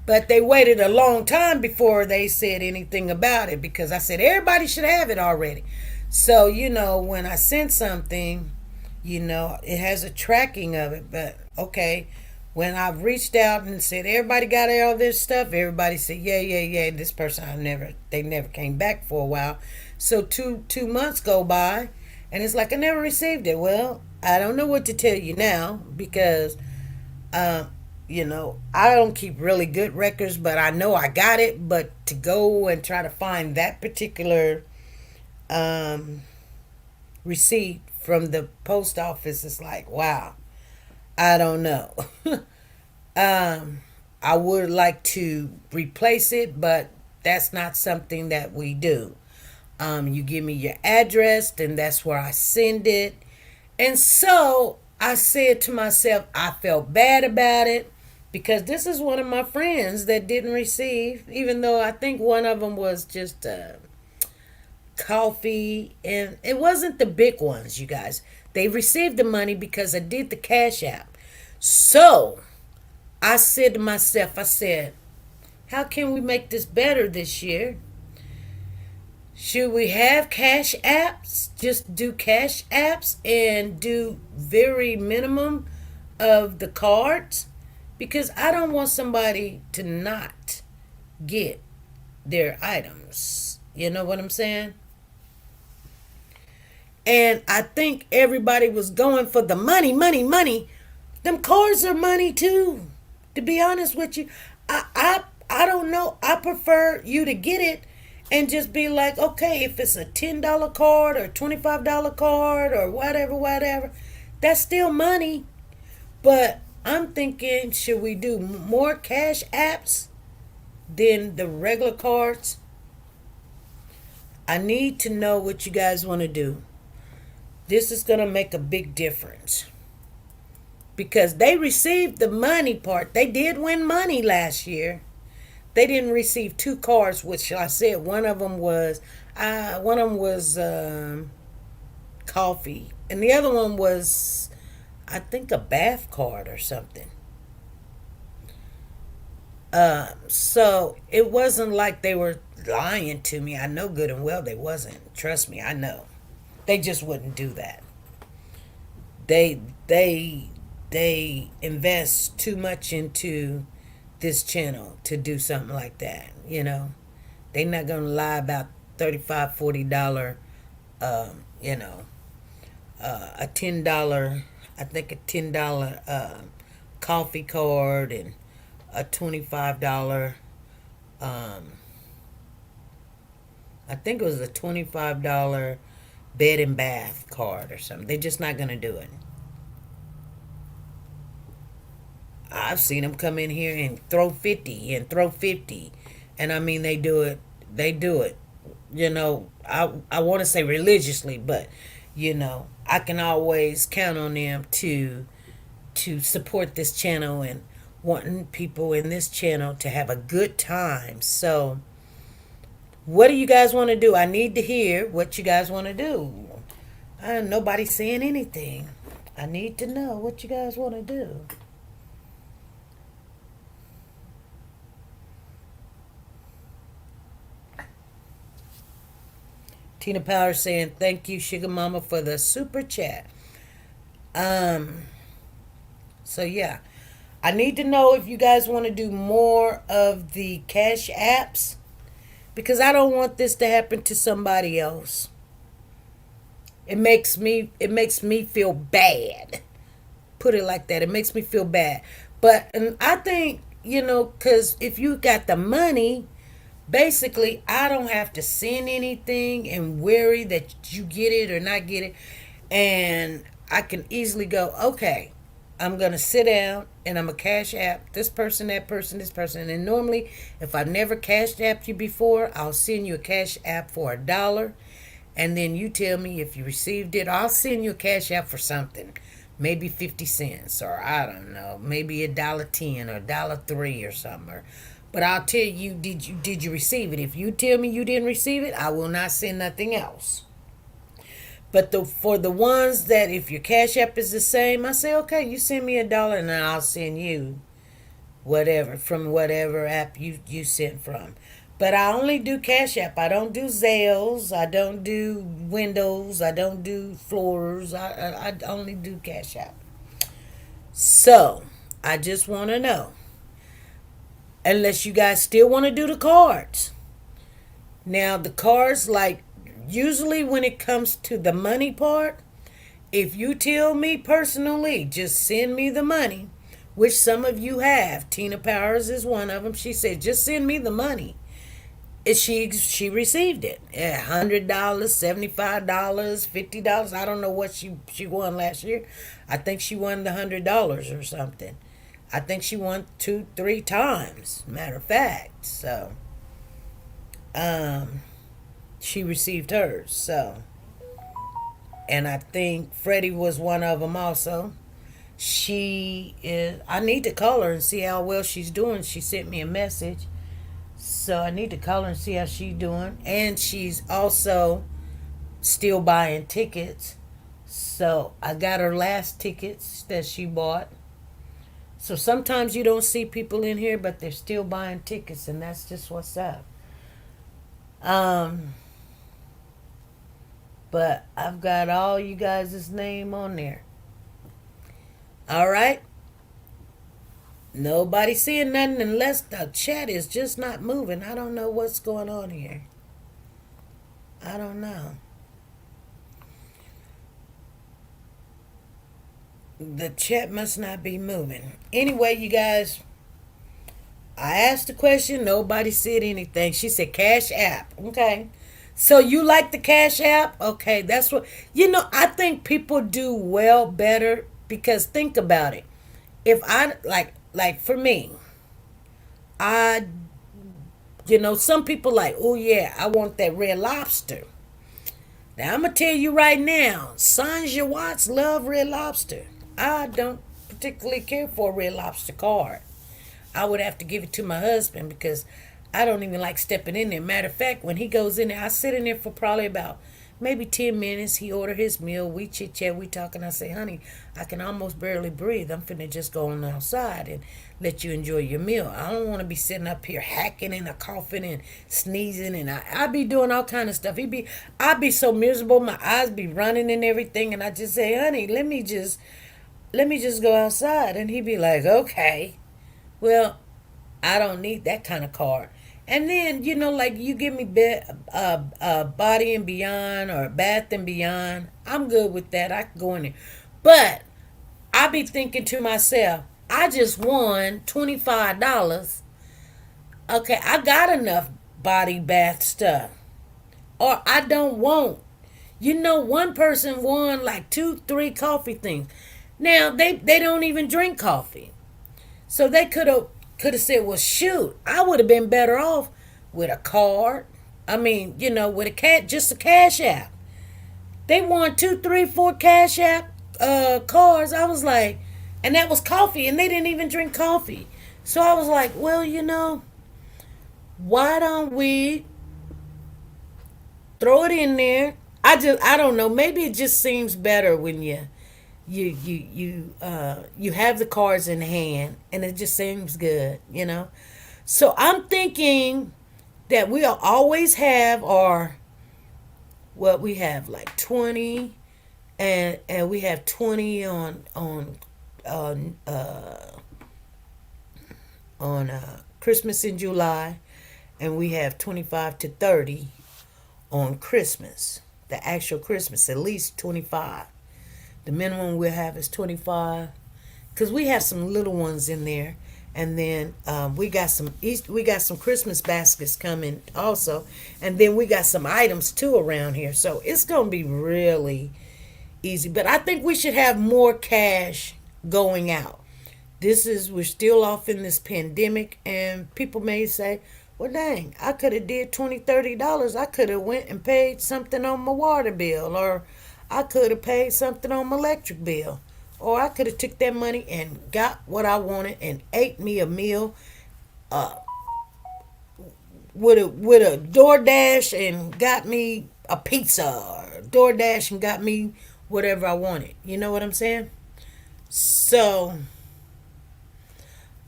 but they waited a long time before they said anything about it because I said everybody should have it already. So, when I sent something, it has a tracking of it. But, okay, when I've reached out and said everybody got all this stuff, everybody said, yeah. This person, they never came back for a while. So 2 months go by, and it's like I never received it. Well, I don't know what to tell you now because, I don't keep really good records, but I know I got it. But to go and try to find that particular receipt from the post office is like, wow, I don't know. I would like to replace it, but that's not something that we do. You give me your address, and that's where I send it. And so I said to myself, I felt bad about it because this is one of my friends that didn't receive, even though I think one of them was just coffee, and it wasn't the big ones, you guys. They received the money because I did the Cash App. So I said to myself, how can we make this better this year? Should we have Cash Apps? Just do Cash Apps and do very minimum of the cards? Because I don't want somebody to not get their items. You know what I'm saying? And I think everybody was going for the money. Them cards are money too. To be honest with you, I don't know. I prefer you to get it and just be like, okay, if it's a $10 card or $25 card or whatever, that's still money. But I'm thinking, should we do more Cash Apps than the regular cards? I need to know what you guys want to do. This is going to make a big difference. Because they received the money part. They did win money last year. They didn't receive 2 cards, which I said one of them was coffee, and the other one was, I think, a bath card or something. So it wasn't like they were lying to me. I know good and well they wasn't. Trust me, I know. They just wouldn't do that. They invest too much into this channel to do something like that. They're not gonna lie about $35, $40 a $10, I think a $10 coffee card, and a $25 I think it was a $25 bed and bath card or something. They're just not gonna do it. I've seen them come in here and throw 50 and throw 50. And I mean, they do it. I want to say religiously, but I can always count on them to support this channel and wanting people in this channel to have a good time. So what do you guys want to do? I need to hear what you guys want to do. Nobody's saying anything. I need to know what you guys want to do. Tina Power saying, thank you, Sugar Mama, for the super chat. So yeah. I need to know if you guys want to do more of the cash apps, because I don't want this to happen to somebody else. It makes me feel bad. Put it like that. It makes me feel bad. But and I think, because if you got the money, basically I don't have to send anything and worry that you get it or not get it. And I can easily go, okay, I'm going to sit down and I'm going to cash app this person, that person, this person. And normally, if I've never cashed apped you before, I'll send you a cash app for $1. And then you tell me if you received it. I'll send you a cash app for something. Maybe 50 cents, or I don't know, maybe $1.10 or $1.03 or something. But I'll tell you, did you receive it? If you tell me you didn't receive it, I will not send nothing else. But for the ones that if your cash app is the same, I say, okay, you send me $1 and then I'll send you whatever from whatever app you sent from. But I only do cash app. I don't do Zales. I don't do Windows. I don't do Floors. I only do cash app. So I just want to know, unless you guys still want to do the cards. Now the cards, like, usually when it comes to the money part, if you tell me personally, just send me the money, which some of you have. Tina Powers is one of them. She said, just send me the money. She received it. $100, $75, $50. I don't know what she won last year. I think she won the $100 or something. I think she won 2-3 times, matter of fact. So she received hers. So, and I think Freddie was one of them also. I need to call her and see how well she's doing. She sent me a message. So I need to call her and see how she's doing. And she's also still buying tickets. So I got her last tickets that she bought. So sometimes you don't see people in here, but they're still buying tickets, and that's just what's up. But I've got all you guys' name on there. All right. Nobody seeing nothing unless the chat is just not moving. I don't know what's going on here. I don't know. The chat must not be moving. Anyway, you guys, I asked the question. Nobody said anything. She said cash app. Okay. So you like the cash app? Okay, that's what, I think people do well better, because think about it. If I, like for me, some people like, oh yeah, I want that Red Lobster. Now I'm going to tell you right now, Sanja Watts love Red Lobster. I don't particularly care for a Red Lobster card. I would have to give it to my husband, because I don't even like stepping in there. Matter of fact, when he goes in there, I sit in there for probably about maybe 10 minutes. He order his meal. We chit chat. We talk. And I say, honey, I can almost barely breathe. I'm finna just go on outside and let you enjoy your meal. I don't want to be sitting up here hacking and coughing and sneezing. And I be doing all kind of stuff. I be so miserable. My eyes be running and everything. And I just say, honey, let me just go outside. And he be like, okay. Well, I don't need that kind of card. And then, like you give me Body and Beyond or Bath and Beyond, I'm good with that. I can go in there. But I be thinking to myself, I just won $25. Okay, I got enough body bath stuff. Or I don't want. One person won like 2-3 coffee things. Now, they don't even drink coffee. So they could have said, well, shoot, I would have been better off with a card. I mean, with just a cash app. They won 2, 3, 4 Cash App cars. I was like, and that was coffee, and they didn't even drink coffee. So I was like, well, why don't we throw it in there? I don't know. Maybe it just seems better when you have the cards in hand, and it just seems good. So I'm thinking that we'll always have our what we have like 20, and we have 20 on Christmas in July, and we have 25 to 30 on Christmas, the actual Christmas, at least 25. The minimum we'll have is 25, because we have some little ones in there, and then we got some Christmas baskets coming also, and then we got some items too around here, so it's gonna be really easy. But I think we should have more cash going out. We're still off in this pandemic, and people may say, well, dang, I could have did $20, $30. I could have went and paid something on my water bill, or I could have paid something on my electric bill, or I could have took that money and got what I wanted and ate me a meal with a DoorDash and got me a pizza, or DoorDash and got me whatever I wanted. You know what I'm saying? So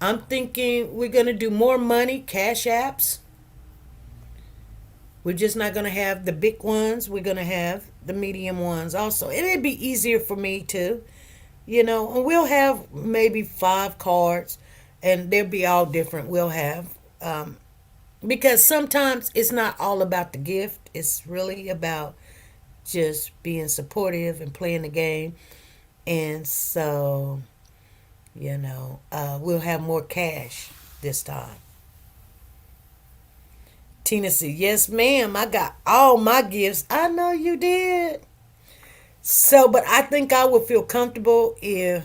I'm thinking we're going to do more money, cash apps. We're just not going to have the big ones. We're going to have the medium ones also. And it'd be easier for me too. And we'll have maybe 5 cards, and they'll be all different. We'll have, because sometimes it's not all about the gift. It's really about just being supportive and playing the game. And so, we'll have more cash this time. Tina said, yes, ma'am, I got all my gifts. I know you did. So, but I think I would feel comfortable if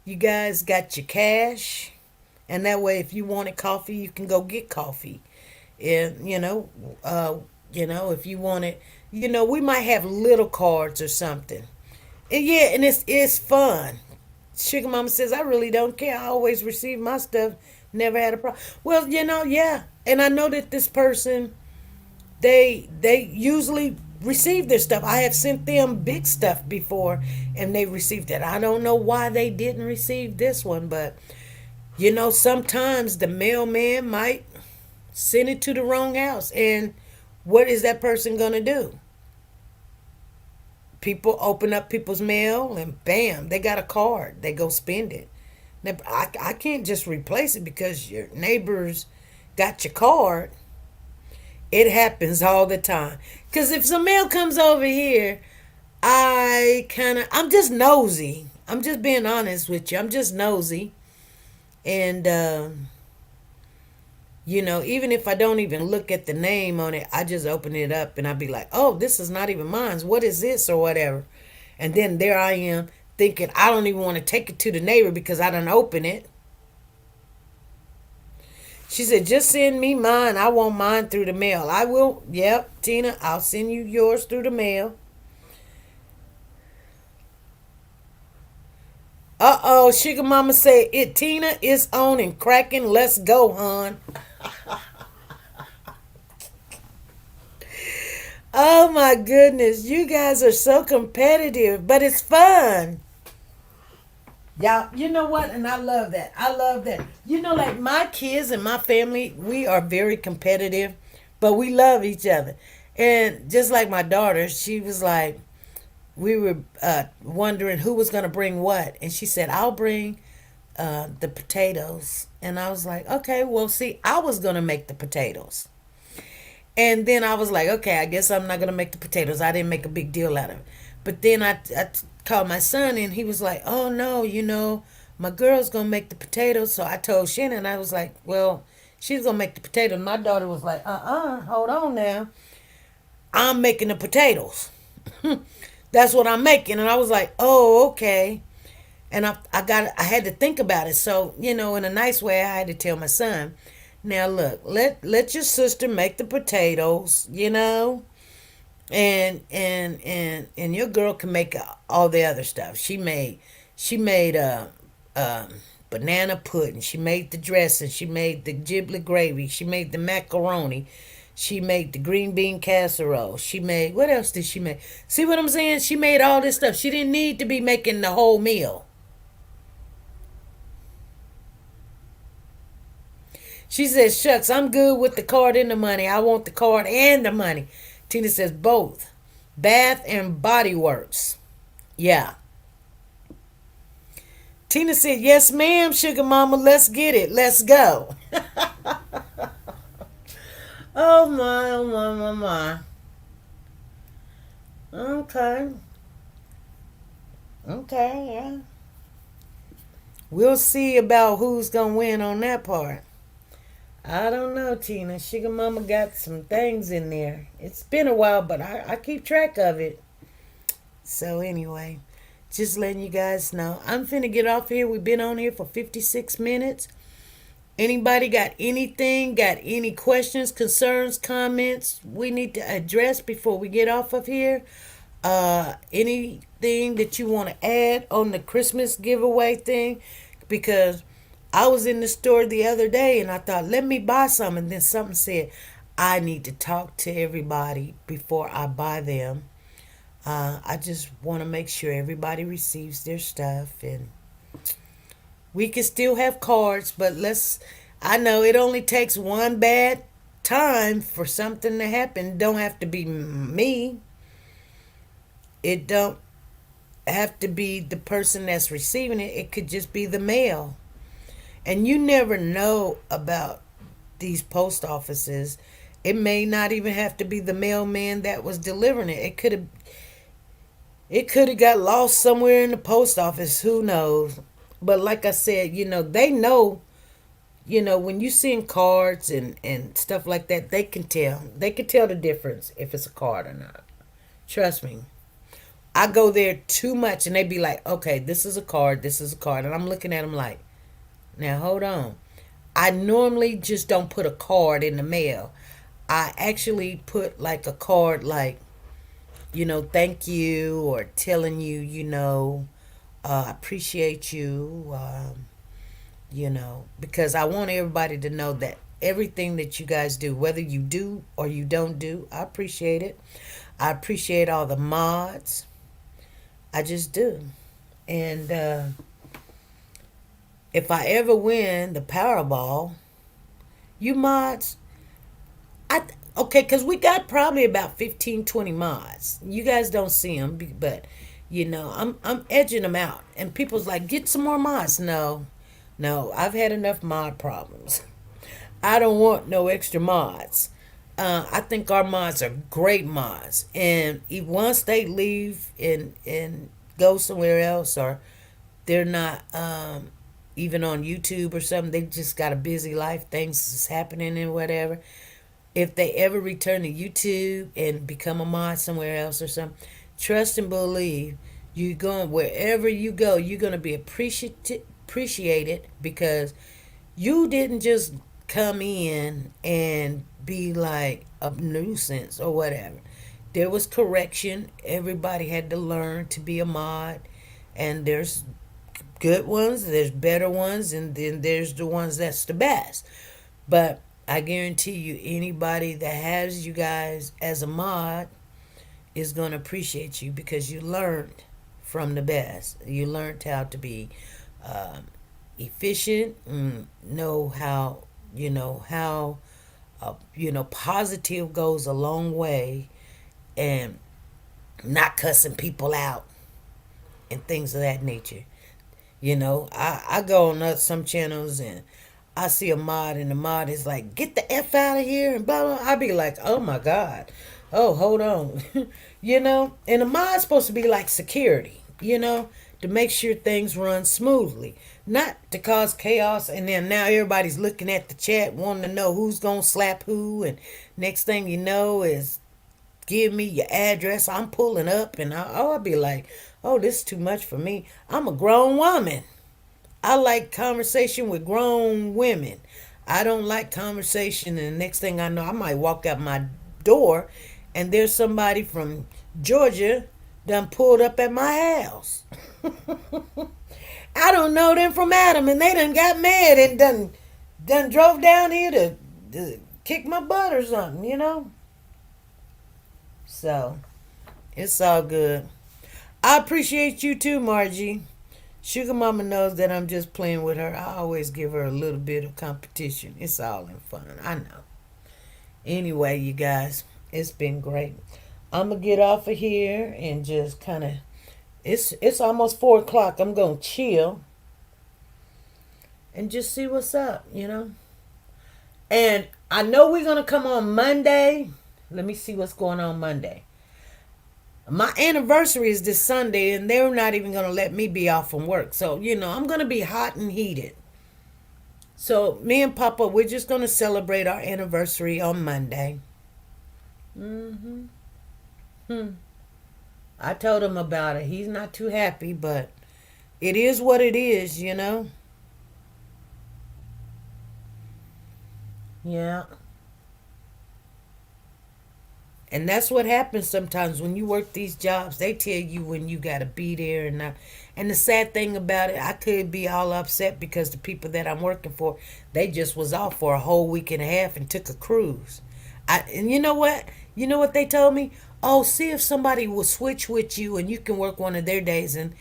you guys got your cash. And that way, if you wanted coffee, you can go get coffee. And, if you wanted, we might have little cards or something. And yeah, and it's fun. Sugar Mama says, I really don't care. I always receive my stuff. Never had a problem. Well, yeah. And I know that this person, they usually receive their stuff. I have sent them big stuff before, and they received it. I don't know why they didn't receive this one, but, sometimes the mailman might send it to the wrong house. And what is that person going to do? People open up people's mail, and bam, they got a card. They go spend it. Now, I can't just replace it because your neighbors got your card. It happens all the time. Because if some mail comes over here, I'm just nosy. I'm just being honest with you. I'm just nosy. And, even if I don't even look at the name on it, I just open it up and I'll be like, oh, this is not even mine. What is this or whatever? And then there I am thinking I don't even want to take it to the neighbor because I done open it. She said, just send me mine. I want mine through the mail. I will. Yep, Tina, I'll send you yours through the mail. Uh-oh, Sugar Mama said, Tina is on and cracking. Let's go, hon. Oh, my goodness. You guys are so competitive, but it's fun. Y'all, you know what? And I love that. I love that. Like my kids and my family, we are very competitive, but we love each other. And just like my daughter, she was like, we were wondering who was going to bring what. And she said, I'll bring the potatoes. And I was like, okay, well, see, I was going to make the potatoes. And then I was like, okay, I guess I'm not going to make the potatoes. I didn't make a big deal out of it. But then I called my son, and he was like, oh, no, my girl's going to make the potatoes. So I told Shenette, I was like, well, she's going to make the potatoes. My daughter was like, hold on now. I'm making the potatoes. That's what I'm making. And I was like, oh, okay. And I had to think about it. So, in a nice way, I had to tell my son, now look, let your sister make the potatoes, And your girl can make all the other stuff. She made banana pudding. She made the dressing. She made the giblet gravy. She made the macaroni. She made the green bean casserole. She made, what else did she make? See what I'm saying? She made all this stuff. She didn't need to be making the whole meal. She says, shucks, I'm good with the card and the money. I want the card and the money. Tina says, both. Bath and Body Works. Yeah. Tina said, yes, ma'am, sugar mama. Let's get it. Let's go. Oh, my, oh, my, my, my. Okay. Okay, yeah. We'll see about who's going to win on that part. I don't know, Tina. Sugar Mama got some things in there. It's been a while, but I keep track of it. So anyway, just letting you guys know. I'm finna get off here. We've been on here for 56 minutes. Anybody got anything, got any questions, concerns, comments we need to address before we get off of here? Anything that you want to add on the Christmas giveaway thing? Because I was in the store the other day and I thought, let me buy some. And then something said, I need to talk to everybody before I buy them. I just want to make sure everybody receives their stuff. And we can still have cards, but I know it only takes one bad time for something to happen. Don't have to be me. It don't have to be the person that's receiving it. It could just be the mail. And you never know about these post offices. It may not even have to be the mailman that was delivering it. It could have got lost somewhere in the post office. Who knows? But like I said, they know, when you send cards and stuff like that, they can tell. They can tell the difference if it's a card or not. Trust me. I go there too much and they be like, okay, this is a card, this is a card. And I'm looking at them like, now, hold on. I normally just don't put a card in the mail. I actually put like a card like, thank you, or telling you, appreciate you, because I want everybody to know that everything that you guys do, whether you do or you don't do, I appreciate it. I appreciate all the mods. I just do. And, if I ever win the Powerball, you mods, okay, because we got probably about 15, 20 mods. You guys don't see them, but, I'm edging them out. And people's like, get some more mods. No, I've had enough mod problems. I don't want no extra mods. I think our mods are great mods. And once they leave and go somewhere else, or they're not... even on YouTube or something, they just got a busy life, things is happening and whatever. If they ever return to YouTube and become a mod somewhere else or something, trust and believe, you're going, wherever you go, you're going to be appreciated, because you didn't just come in and be like a nuisance or whatever. There was correction. Everybody had to learn to be a mod, and there's good ones, there's better ones, and then there's the ones that's the best. But I guarantee you, anybody that has you guys as a mod is going to appreciate you, because you learned from the best. You learned how to be efficient, know how, positive goes a long way, and not cussing people out and things of that nature. I go on some channels and I see a mod, and the mod is like, get the F out of here and blah, blah. I be like, oh my God. Oh, hold on. And the mod's supposed to be like security, to make sure things run smoothly. Not to cause chaos, and then now everybody's looking at the chat wanting to know who's going to slap who, and next thing you know is give me your address. I'm pulling up, and I'll be like, oh, this is too much for me. I'm a grown woman. I like conversation with grown women. I don't like conversation, and the next thing I know, I might walk out my door and there's somebody from Georgia done pulled up at my house. I don't know them from Adam, and they done got mad and done drove down here to kick my butt or something, you know? So, it's all good. I appreciate you too, Margie. Sugar Mama knows that I'm just playing with her. I always give her a little bit of competition. It's all in fun. I know. Anyway, you guys, it's been great. I'm going to get off of here and just kind of, it's almost 4 o'clock. I'm going to chill and just see what's up, you know? And I know we're going to come on Monday. Let me see what's going on Monday. My anniversary is this Sunday, and they're not even going to let me be off from work. So, you know, I'm going to be hot and heated. So, me and Papa, we're just going to celebrate our anniversary on Monday. I told him about it. He's not too happy, but it is what it is, you know? Yeah. And that's what happens sometimes when you work these jobs. They tell you when you got to be there. And the sad thing about it, I could be all upset because the people that I'm working for, they just was off for a whole week and a half and took a cruise. And you know what? You know what they told me? Oh, see if somebody will switch with you and you can work one of their days and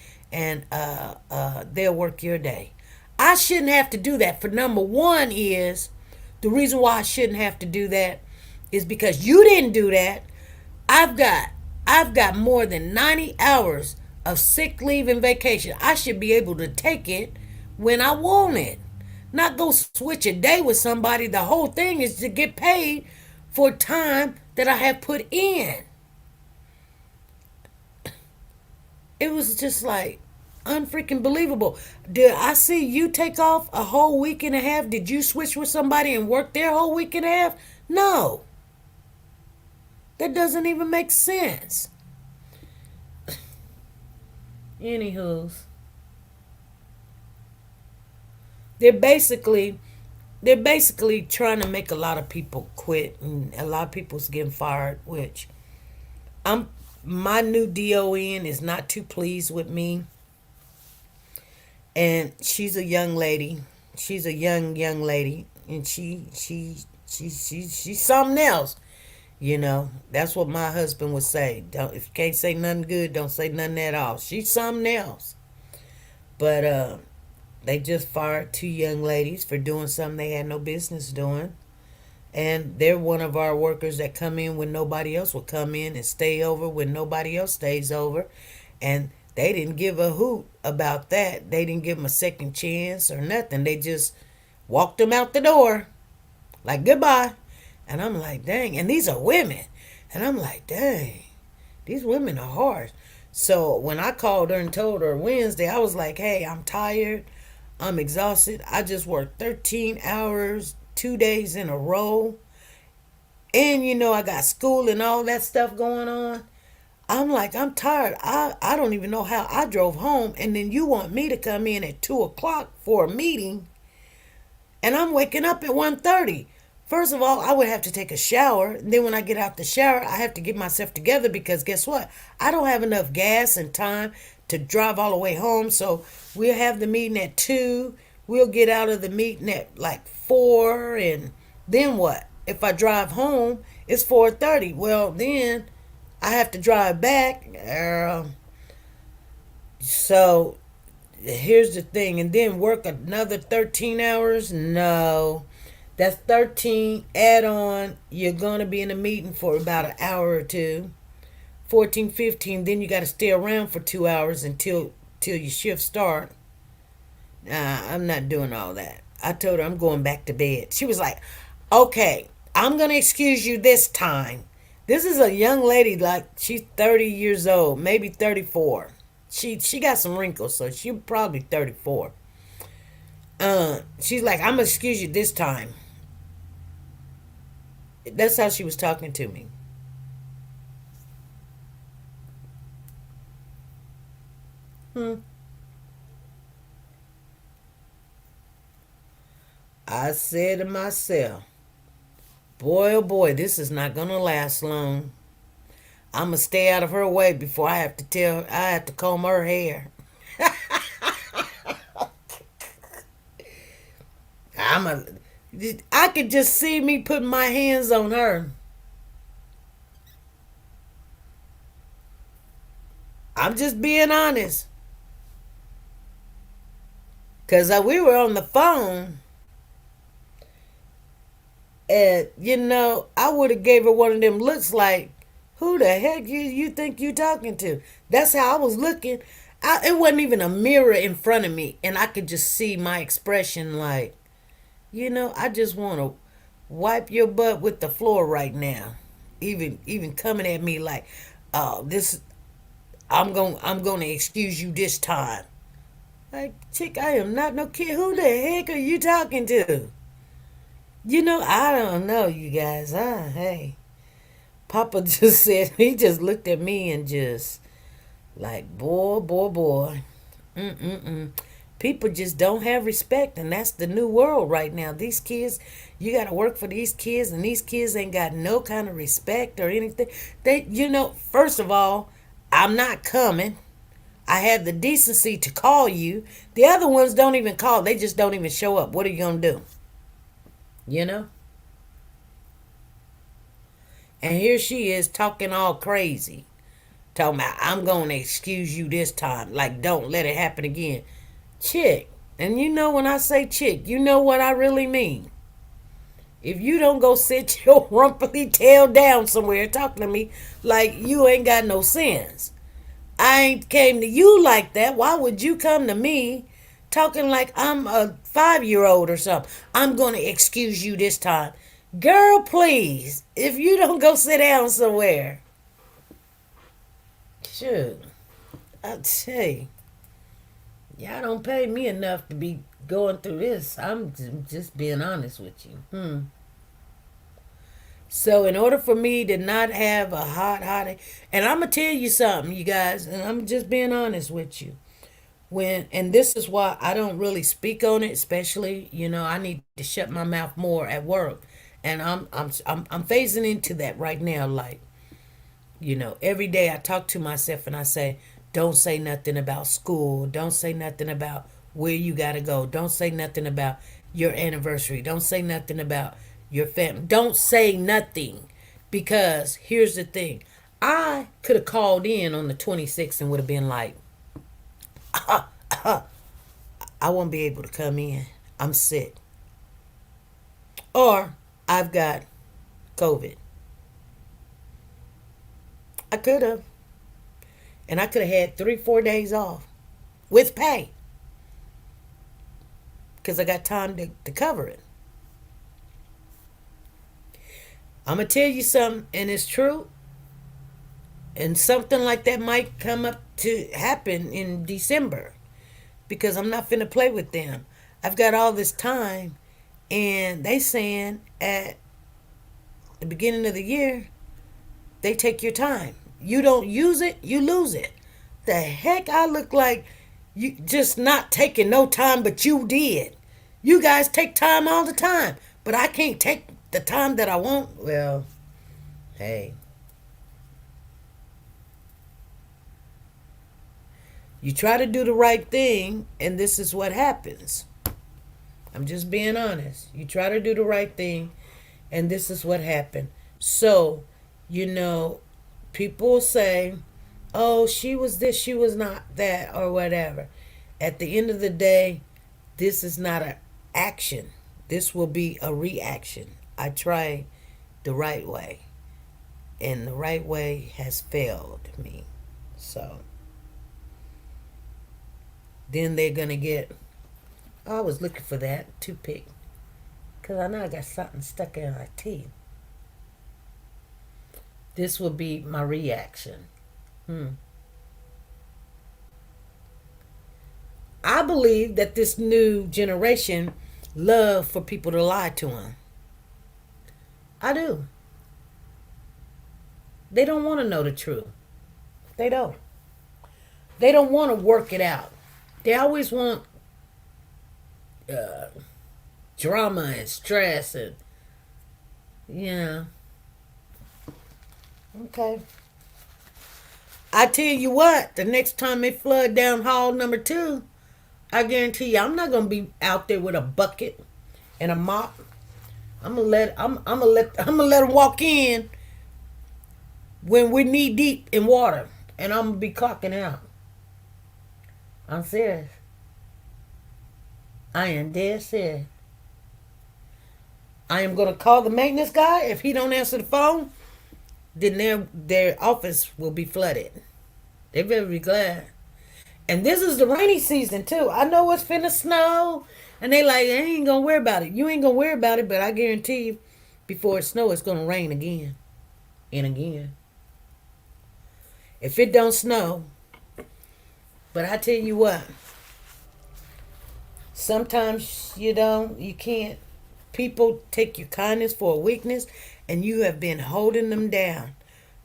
they'll work your day. I shouldn't have to do that. For number one is, the reason why I shouldn't have to do that is because you didn't do that. I've got more than 90 hours of sick leave and vacation. I should be able to take it when I want it. Not go switch a day with somebody. The whole thing is to get paid for time that I have put in. It was just like unfreaking believable. Did I see you take off a whole week and a half? Did you switch with somebody and work their whole week and a half? No. That doesn't even make sense. Anywho's. They're basically trying to make a lot of people quit, and a lot of people's getting fired, which my new DON is not too pleased with me. And she's a young lady. She's a young lady, and she's something else. You know, that's what my husband would say. If you can't say nothing good, don't say nothing at all. She's something else. But they just fired 2 young ladies for doing something they had no business doing. And they're one of our workers that come in when nobody else will come in and stay over when nobody else stays over. And they didn't give a hoot about that. They didn't give them a second chance or nothing. They just walked them out the door. Like, goodbye. And I'm like, dang. And these are women. And I'm like, dang. These women are harsh. So when I called her and told her Wednesday, I was like, hey, I'm tired. I'm exhausted. I just worked 13 hours, 2 days in a row. And, you know, I got school and all that stuff going on. I'm like, I'm tired. I don't even know how I drove home. And then you want me to come in at 2 o'clock for a meeting. And I'm waking up at 1:30. First of all, I would have to take a shower. And then when I get out the shower, I have to get myself together because guess what? I don't have enough gas and time to drive all the way home. So we'll have the meeting at 2. We'll get out of the meeting at like 4. And then what? If I drive home, it's 4:30. Well, then I have to drive back. So here's the thing. And then work another 13 hours? No. That's 13 add on. You're going to be in a meeting for about an hour or two. 14, 15. Then you got to stay around for 2 hours until your shift start. Nah, I'm not doing all that. I told her I'm going back to bed. She was like, okay, I'm going to excuse you this time. This is a young lady, like she's 30 years old, maybe 34. She got some wrinkles, so she's probably 34. She's like, I'm going to excuse you this time. That's how she was talking to me. I said to myself, boy, oh boy, this is not going to last long. I'm gonna stay out of her way before I have to comb her hair. I'm a I could just see me putting my hands on her. I'm just being honest. Cause we were on the phone, and I would have gave her one of them looks like, who the heck you think you talking to? That's how I was looking. It wasn't even a mirror in front of me, and I could just see my expression like, I just want to wipe your butt with the floor right now. Even coming at me like, oh, this I'm gonna excuse you this time. Like, chick, I am not no kid. Who the heck are you talking to? I don't know, you guys. Hey. Papa just said, he just looked at me and just like, boy, boy, boy. Mm-mm-mm. People just don't have respect, and that's the new world right now. These kids, you got to work for these kids, and these kids ain't got no kind of respect or anything. First of all, I'm not coming. I had the decency to call you. The other ones don't even call. They just don't even show up. What are you going to do? And here she is talking all crazy. Talking about, I'm going to excuse you this time. Like, don't let it happen again. Chick. And when I say chick, you know what I really mean. If you don't go sit your rumply tail down somewhere talking to me like you ain't got no sense. I ain't came to you like that. Why would you come to me talking like I'm a 5-year-old or something? I'm going to excuse you this time. Girl, please. If you don't go sit down somewhere. Shoot. I tell you. Y'all don't pay me enough to be going through this. I'm just being honest with you. So in order for me to not have a hot, and I'm going to tell you something, you guys, and I'm just being honest with you. And this is why I don't really speak on it, especially, I need to shut my mouth more at work. And I'm phasing into that right now. Like, every day I talk to myself and I say, don't say nothing about school. Don't say nothing about where you got to go. Don't say nothing about your anniversary. Don't say nothing about your family. Don't say nothing. Because here's the thing. I could have called in on the 26th and would have been like, I won't be able to come in. I'm sick. Or I've got COVID. I could have. And I could have had 3-4 days off with pay. Because I got time to cover it. I'm going to tell you something, and it's true. And something like that might come up to happen in December. Because I'm not finna play with them. I've got all this time. And they saying at the beginning of the year, they take your time. You don't use it, you lose it. The heck I look like you just not taking no time, but you did. You guys take time all the time, but I can't take the time that I want. Well, hey. You try to do the right thing, and this is what happens. I'm just being honest. You try to do the right thing, and this is what happened. So, people say, oh, she was this, she was not that, or whatever. At the end of the day, this is not an action. This will be a reaction. I try the right way. And the right way has failed me. So, then they're going to get, I was looking for that toothpick. Because I know I got something stuck in my teeth. This will be my reaction. I believe that this new generation love for people to lie to them. I do. They don't want to know the truth. They don't. They don't want to work it out. They always want drama and stress and, Okay. I tell you what, the next time they flood down hall number 2, I guarantee you, I'm not gonna be out there with a bucket and a mop. I'm gonna let them walk in when we're knee deep in water, and I'm gonna be clocking out. I'm serious. I am dead serious. I am gonna call the maintenance guy. If he don't answer the phone, then their office will be flooded. They better be glad. And this is the rainy season too. I know it's finna snow, and they like, I ain't gonna worry about it. You ain't gonna worry about it, but I guarantee you, before it snows, it's gonna rain again and again. If it don't snow, but I tell you what, sometimes you can't. People take your kindness for a weakness, and you have been holding them down.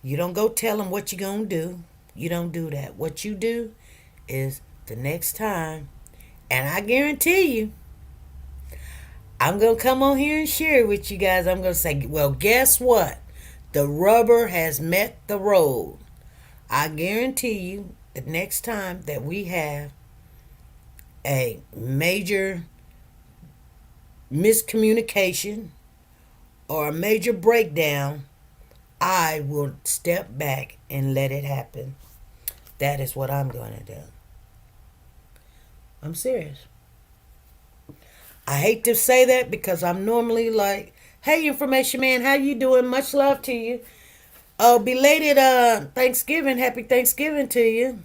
You don't go tell them what you're gonna do. You don't do that. What you do is the next time, and I guarantee you, I'm going to come on here and share it with you guys. I'm going to say, well, guess what? The rubber has met the road. I guarantee you, the next time that we have a major miscommunication or a major breakdown, I will step back and let it happen. That is what I'm going to do. I'm serious. I hate to say that because I'm normally like, hey, information man, how you doing? Much love to you. Oh, belated Thanksgiving. Happy Thanksgiving to you.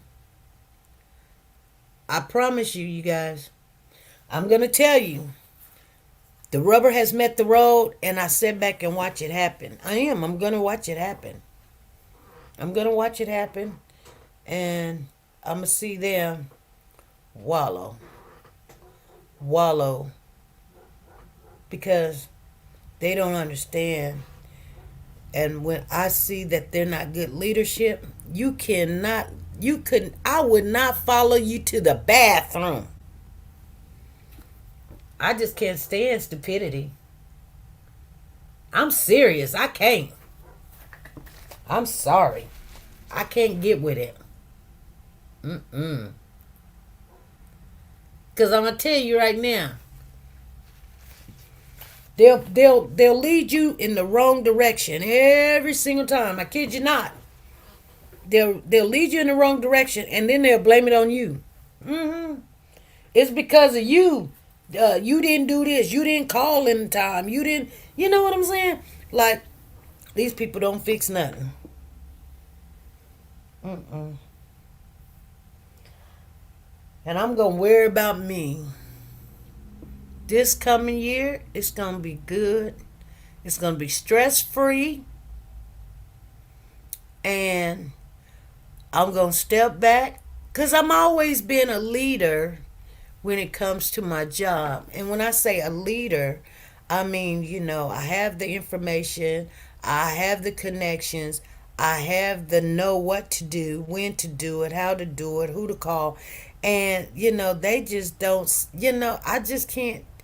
I promise you, you guys, I'm going to tell you, the rubber has met the road, and I sit back and watch it happen. I'm going to watch it happen. I'm going to watch it happen, and I'm going to see them wallow, because they don't understand. And when I see that they're not good leadership, I would not follow you to the bathroom. I just can't stand stupidity. I'm serious. I can't. I'm sorry. I can't get with it. Because I'm going to tell you right now, they'll lead you in the wrong direction every single time. I kid you not. They'll lead you in the wrong direction, and then they'll blame it on you. It's because of you. You didn't do this. You didn't call in time. You didn't. You know what I'm saying? Like, these people don't fix nothing. And I'm gonna worry about me. This coming year, it's gonna be good. It's gonna be stress free, and I'm gonna step back because I'm always been a leader when it comes to my job. And when I say a leader, I mean, I have the information, I have the connections, I have the know what to do, when to do it, how to do it, who to call. And, they just don't,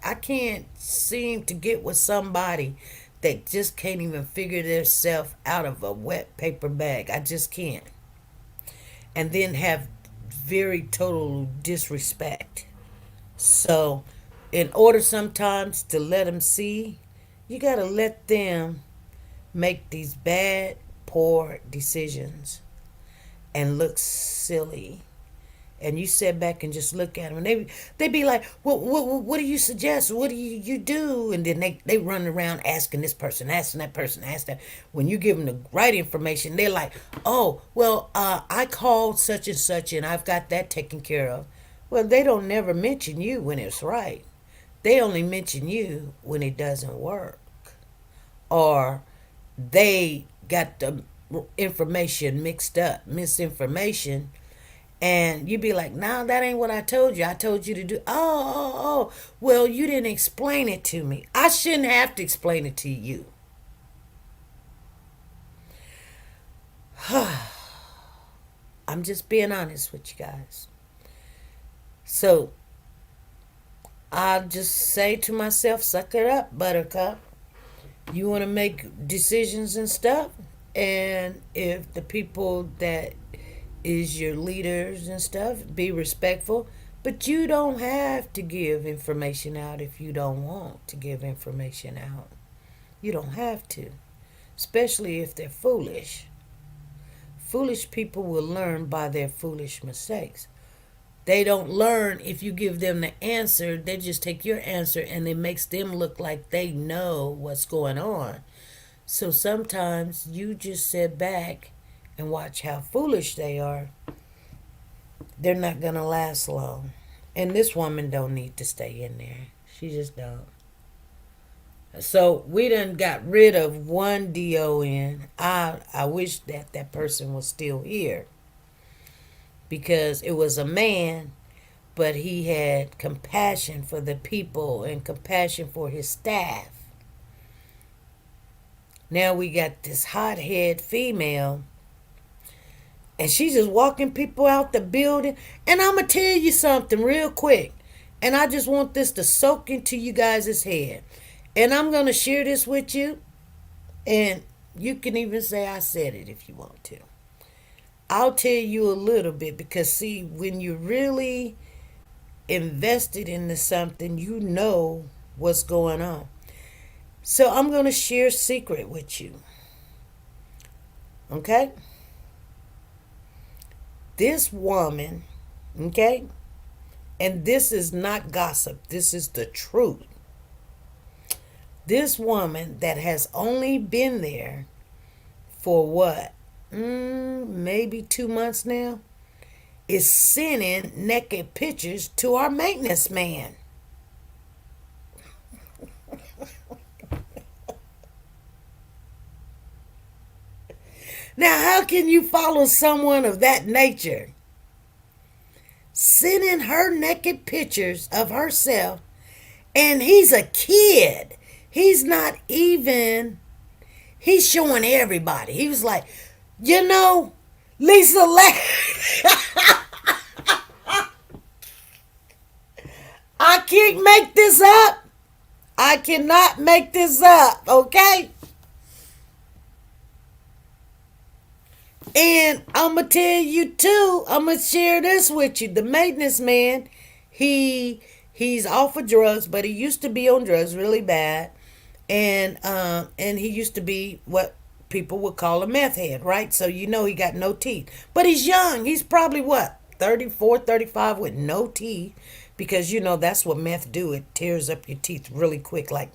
I can't seem to get with somebody that just can't even figure themselves out of a wet paper bag. I just can't. And then have very total disrespect. So, in order sometimes to let them see, you got to let them make these bad, poor decisions and look silly. And you sit back and just look at them, and they be like, what do you suggest? What do you do? And then they run around asking this person, asking that person, asking that. When you give them the right information, they're like, oh, well, I called such and such, and I've got that taken care of. Well, they don't never mention you when it's right. They only mention you when it doesn't work. Or they got the information mixed up, misinformation. And you'd be like, nah, that ain't what I told you. I told you to do. Oh. Well, you didn't explain it to me. I shouldn't have to explain it to you. I'm just being honest with you guys. So, I'll just say to myself, suck it up, buttercup. You want to make decisions and stuff. And if the people that is your leaders and stuff. Be respectful. But you don't have to give information out if you don't want to give information out. You don't have to. Especially if they're foolish. Foolish people will learn by their foolish mistakes. They don't learn if you give them the answer. They just take your answer and it makes them look like they know what's going on. So sometimes you just sit back and watch how foolish they are. They're not going to last long. And this woman don't need to stay in there. She just don't. So we done got rid of one DON. I wish that that person was still here. Because it was a man, but he had compassion for the people and compassion for his staff. Now we got this hothead female, and she's just walking people out the building. And I'm going to tell you something real quick. And I just want this to soak into you guys' head. And I'm going to share this with you. And you can even say I said it if you want to. I'll tell you a little bit because, see, when you're really invested into something, you know what's going on. So I'm going to share a secret with you. Okay? This woman, okay? And this is not gossip. This is the truth. This woman that has only been there for what? Maybe 2 months now, is sending naked pictures to our maintenance man. Now, how can you follow someone of that nature? Sending her naked pictures of herself, and he's a kid. He's not even, he's showing everybody. He was like, you know, Lisa I can't make this up. I cannot make this up, okay? And I'm going to tell you too, I'm going to share this with you. The maintenance man, he's off of drugs, but he used to be on drugs really bad. And he used to be what people would call a meth head, right? So you know he got no teeth. But he's young. He's probably what, 34, 35 with no teeth. Because you know that's what meth do. It tears up your teeth really quick. Like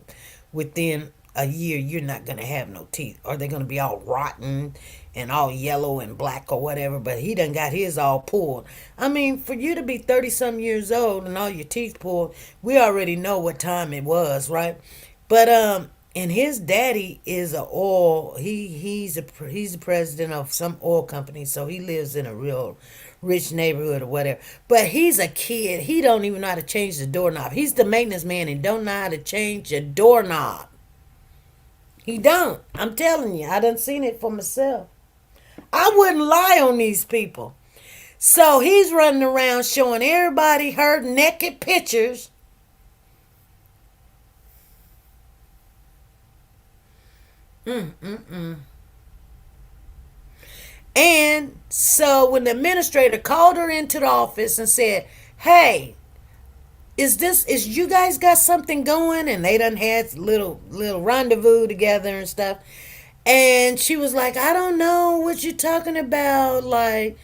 within a year, you're not going to have no teeth. Or they're going to be all rotten and all yellow and black or whatever. But he done got his all pulled. I mean, for you to be 30-some years old and all your teeth pulled, we already know what time it was, right? But and his daddy is a oil. He's the president of some oil company, so he lives in a real rich neighborhood or whatever. But he's a kid. He don't even know how to change the doorknob. He's the maintenance man and don't know how to change a doorknob. He don't. I'm telling you, I done seen it for myself. I wouldn't lie on these people. So he's running around showing everybody her naked pictures. And so when the administrator called her into the office and said, hey, is you guys got something going? And they done had little rendezvous together and stuff. And she was like, I don't know what you're talking about. Like,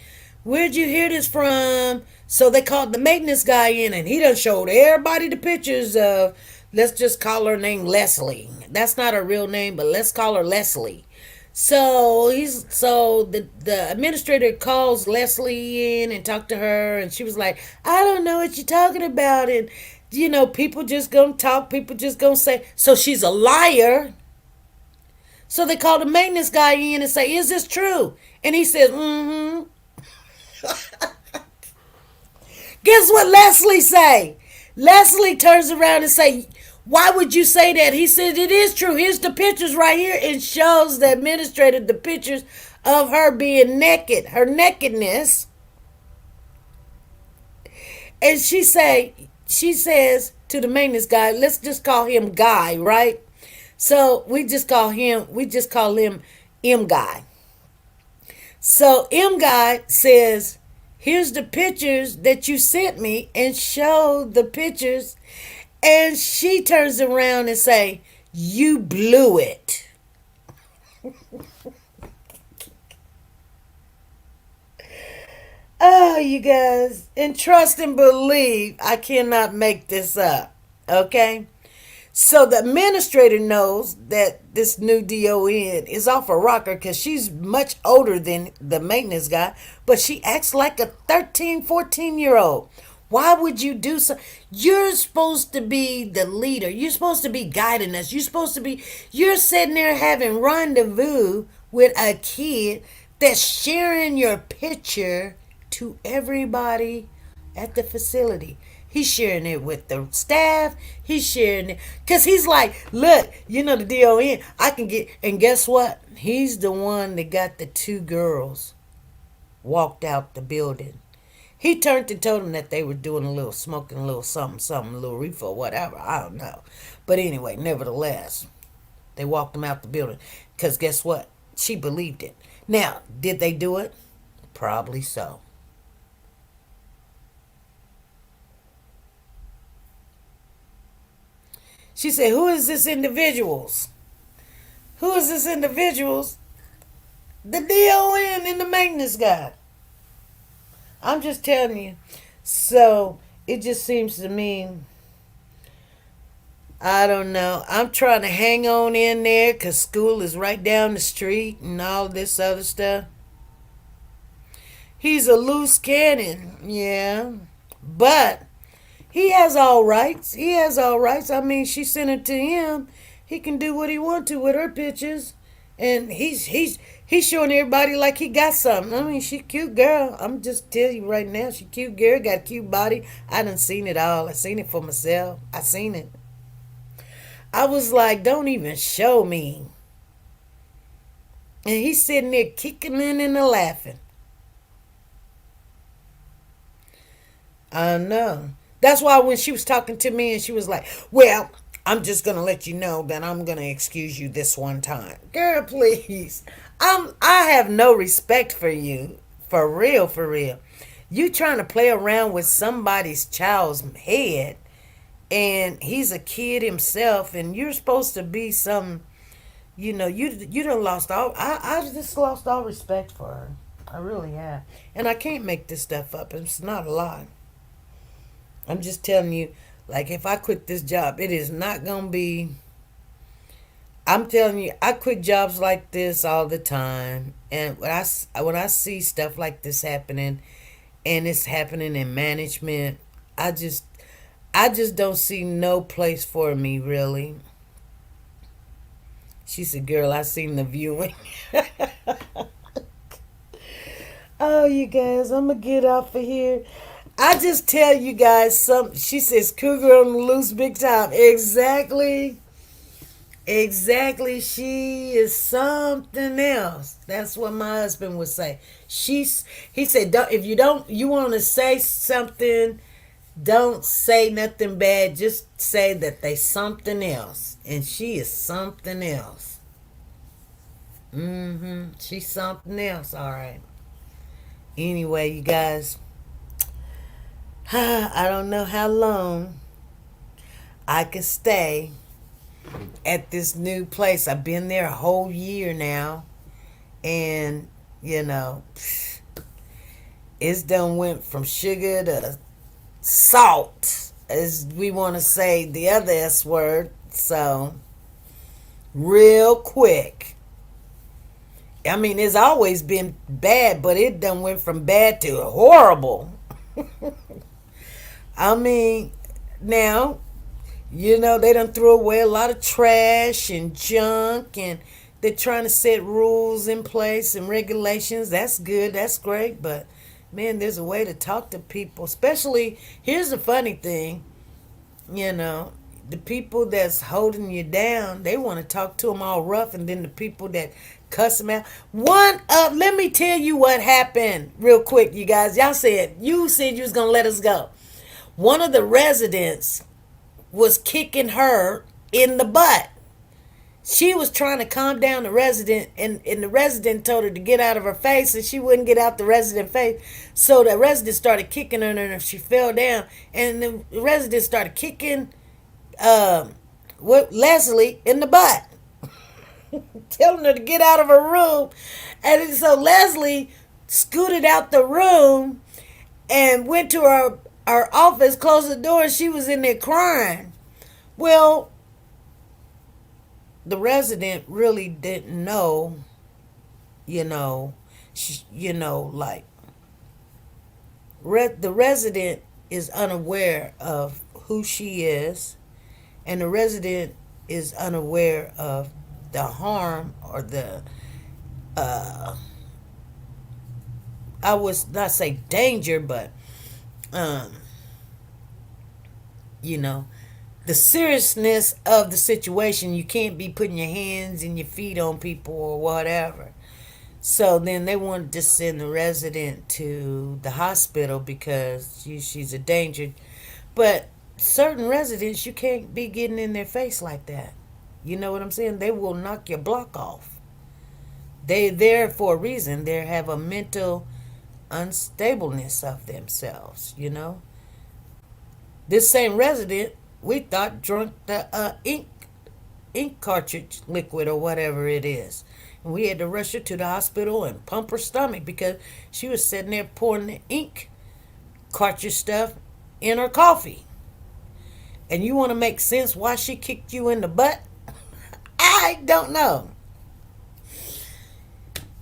where'd you hear this from? So they called the maintenance guy in and he done showed everybody the pictures of, let's just call her name Leslie. That's not her real name, but let's call her Leslie. So the administrator calls Leslie in and talked to her, and she was like, I don't know what you're talking about. And, you know, people just gonna talk, people just gonna say, so she's a liar. So they called the maintenance guy in and say, is this true? And he says, Guess what Leslie say? Leslie turns around and say, why would you say that? He said, it is true. Here's the pictures right here. It shows the administrator the pictures of her being naked, her nakedness. And she says to the maintenance guy, let's just call him Guy, right? So we just call him M Guy. So M guy says, here's the pictures that you sent me, and show the pictures. And she turns around and say, you blew it. Oh, you guys. And trust and believe, I cannot make this up. Okay? So the administrator knows that this new DON is off a rocker because she's much older than the maintenance guy, but she acts like a 13, 14-year-old. Why would you do so? You're supposed to be the leader. You're supposed to be guiding us. You're sitting there having rendezvous with a kid that's sharing your picture to everybody at the facility. He's sharing it with the staff. He's sharing it because he's like, look, the DON, I can get, and guess what? He's the one that got the two girls walked out the building. He turned and told them that they were doing a little smoking, a little something, a little reefer, whatever. I don't know. But anyway, nevertheless, they walked them out the building because guess what? She believed it. Now, did they do it? Probably so. She said, who is this individuals? Who is this individuals? The DON and the maintenance guy. I'm just telling you. So, it just seems to me, I don't know. I'm trying to hang on in there because school is right down the street and all this other stuff. He's a loose cannon, yeah. But he has all rights. I mean, she sent it to him. He can do what he wants to with her pictures. And he's showing everybody like he got something. I mean, she cute girl. I'm just telling you right now, she cute girl, got a cute body. I done seen it all. I seen it for myself. I seen it. I was like, don't even show me. And he's sitting there kicking in and laughing. I know. That's why when she was talking to me and she was like, well, I'm just going to let you know that I'm going to excuse you this one time. Girl, please. I have no respect for you. For real, for real. You trying to play around with somebody's child's head, and he's a kid himself, and you're supposed to be some, you done lost all, I just lost all respect for her. I really have. And I can't make this stuff up. It's not a lie. I'm just telling you, like, if I quit this job, it is not going to be, I'm telling you, I quit jobs like this all the time. And when I see stuff like this happening, and it's happening in management, I just don't see no place for me, really. She said, girl, I seen the viewing. Oh, you guys, I'm going to get off of here. I just tell you guys something. She says, cougar on the loose big time. Exactly. She is something else. That's what my husband would say. He said, if you want to say something, don't say nothing bad. Just say that they something else. And she is something else. She's something else, all right. Anyway, you guys, I don't know how long I can stay at this new place. I've been there a whole year now. And, it's done went from sugar to salt, as we want to say the other S word. So, real quick. I mean, it's always been bad, but it done went from bad to horrible. I mean, now, they done threw away a lot of trash and junk, and they're trying to set rules in place and regulations. That's good. That's great. But, man, there's a way to talk to people. Especially, here's the funny thing, the people that's holding you down, they want to talk to them all rough, and then the people that cuss them out. Let me tell you what happened real quick, you guys. You said you was going to let us go. One of the residents was kicking her in the butt. She was trying to calm down the resident, and the resident told her to get out of her face, and she wouldn't get out the resident face. So the resident started kicking her, and she fell down. And the resident started kicking Leslie in the butt, telling her to get out of her room. And so Leslie scooted out the room and went to her office, closed the door, and she was in there crying. Well, the resident really didn't know, like, the resident is unaware of who she is, and the resident is unaware of the harm or the, I would not say danger, but, the seriousness of the situation. You can't be putting your hands and your feet on people or whatever. So then they wanted to send the resident to the hospital because she's a danger. But certain residents, you can't be getting in their face like that. You know what I'm saying? They will knock your block off. They're there for a reason. They have a mental unstableness of themselves, This same resident, we thought, drunk the ink cartridge liquid or whatever it is. And we had to rush her to the hospital and pump her stomach because she was sitting there pouring the ink cartridge stuff in her coffee. And you want to make sense why she kicked you in the butt? I don't know.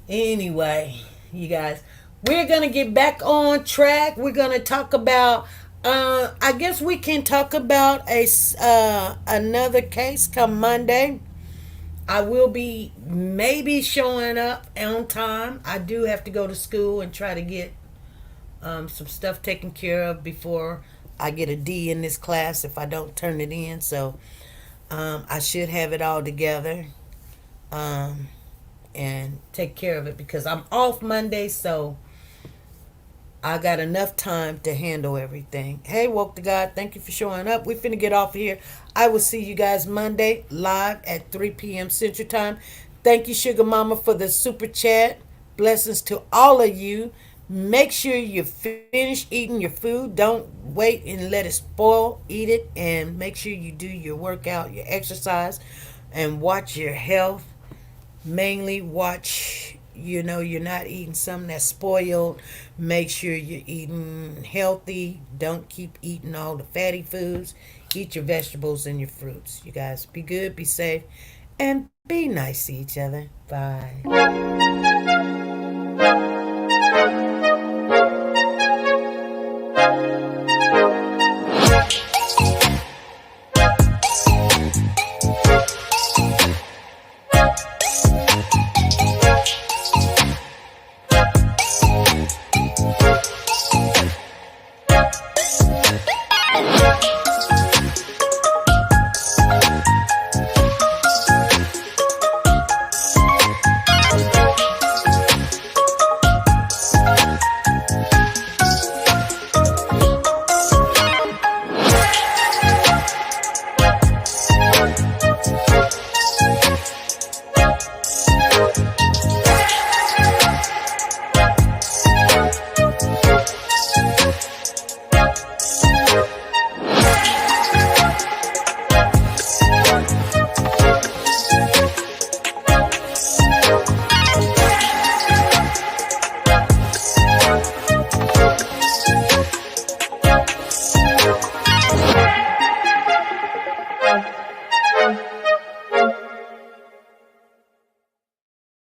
Anyway, you guys, we're going to get back on track. We're going to talk about, I guess we can talk about another case come Monday. I will be maybe showing up on time. I do have to go to school and try to get some stuff taken care of before I get a D in this class if I don't turn it in. So I should have it all together and take care of it because I'm off Monday, so I got enough time to handle everything. Hey, woke to God, thank you for showing up. We finna get off here. I will see you guys Monday live at 3 p.m. Central Time. Thank you, Sugar Mama, for the super chat. Blessings to all of you. Make sure you finish eating your food. Don't wait and let it spoil. Eat it, and make sure you do your workout, your exercise, and watch your health. Mainly watch, you're not eating something that's spoiled. Make sure you're eating healthy. Don't keep eating all the fatty foods. Eat your vegetables and your fruits. You guys be good, be safe, and be nice to each other. Bye.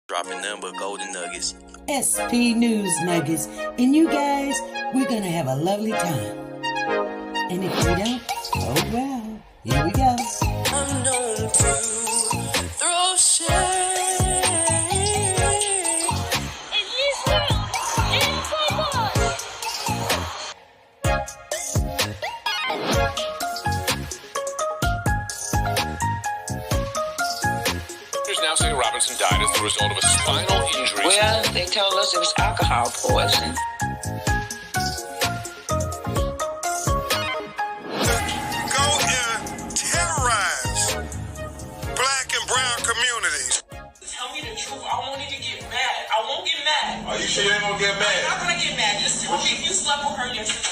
Dropping nothing but golden nuggets. SP News Nuggets. And you guys, we're going to have a lovely time. And if we don't, oh well. Here we go. I'm known to throw shade. Now saying Robinson died as the result of a spinal injury. Well, they told us it was alcohol poison. Go and terrorize black and brown You sure you ain't gonna get mad? I'm not gonna get mad. Just if you slept with her yesterday.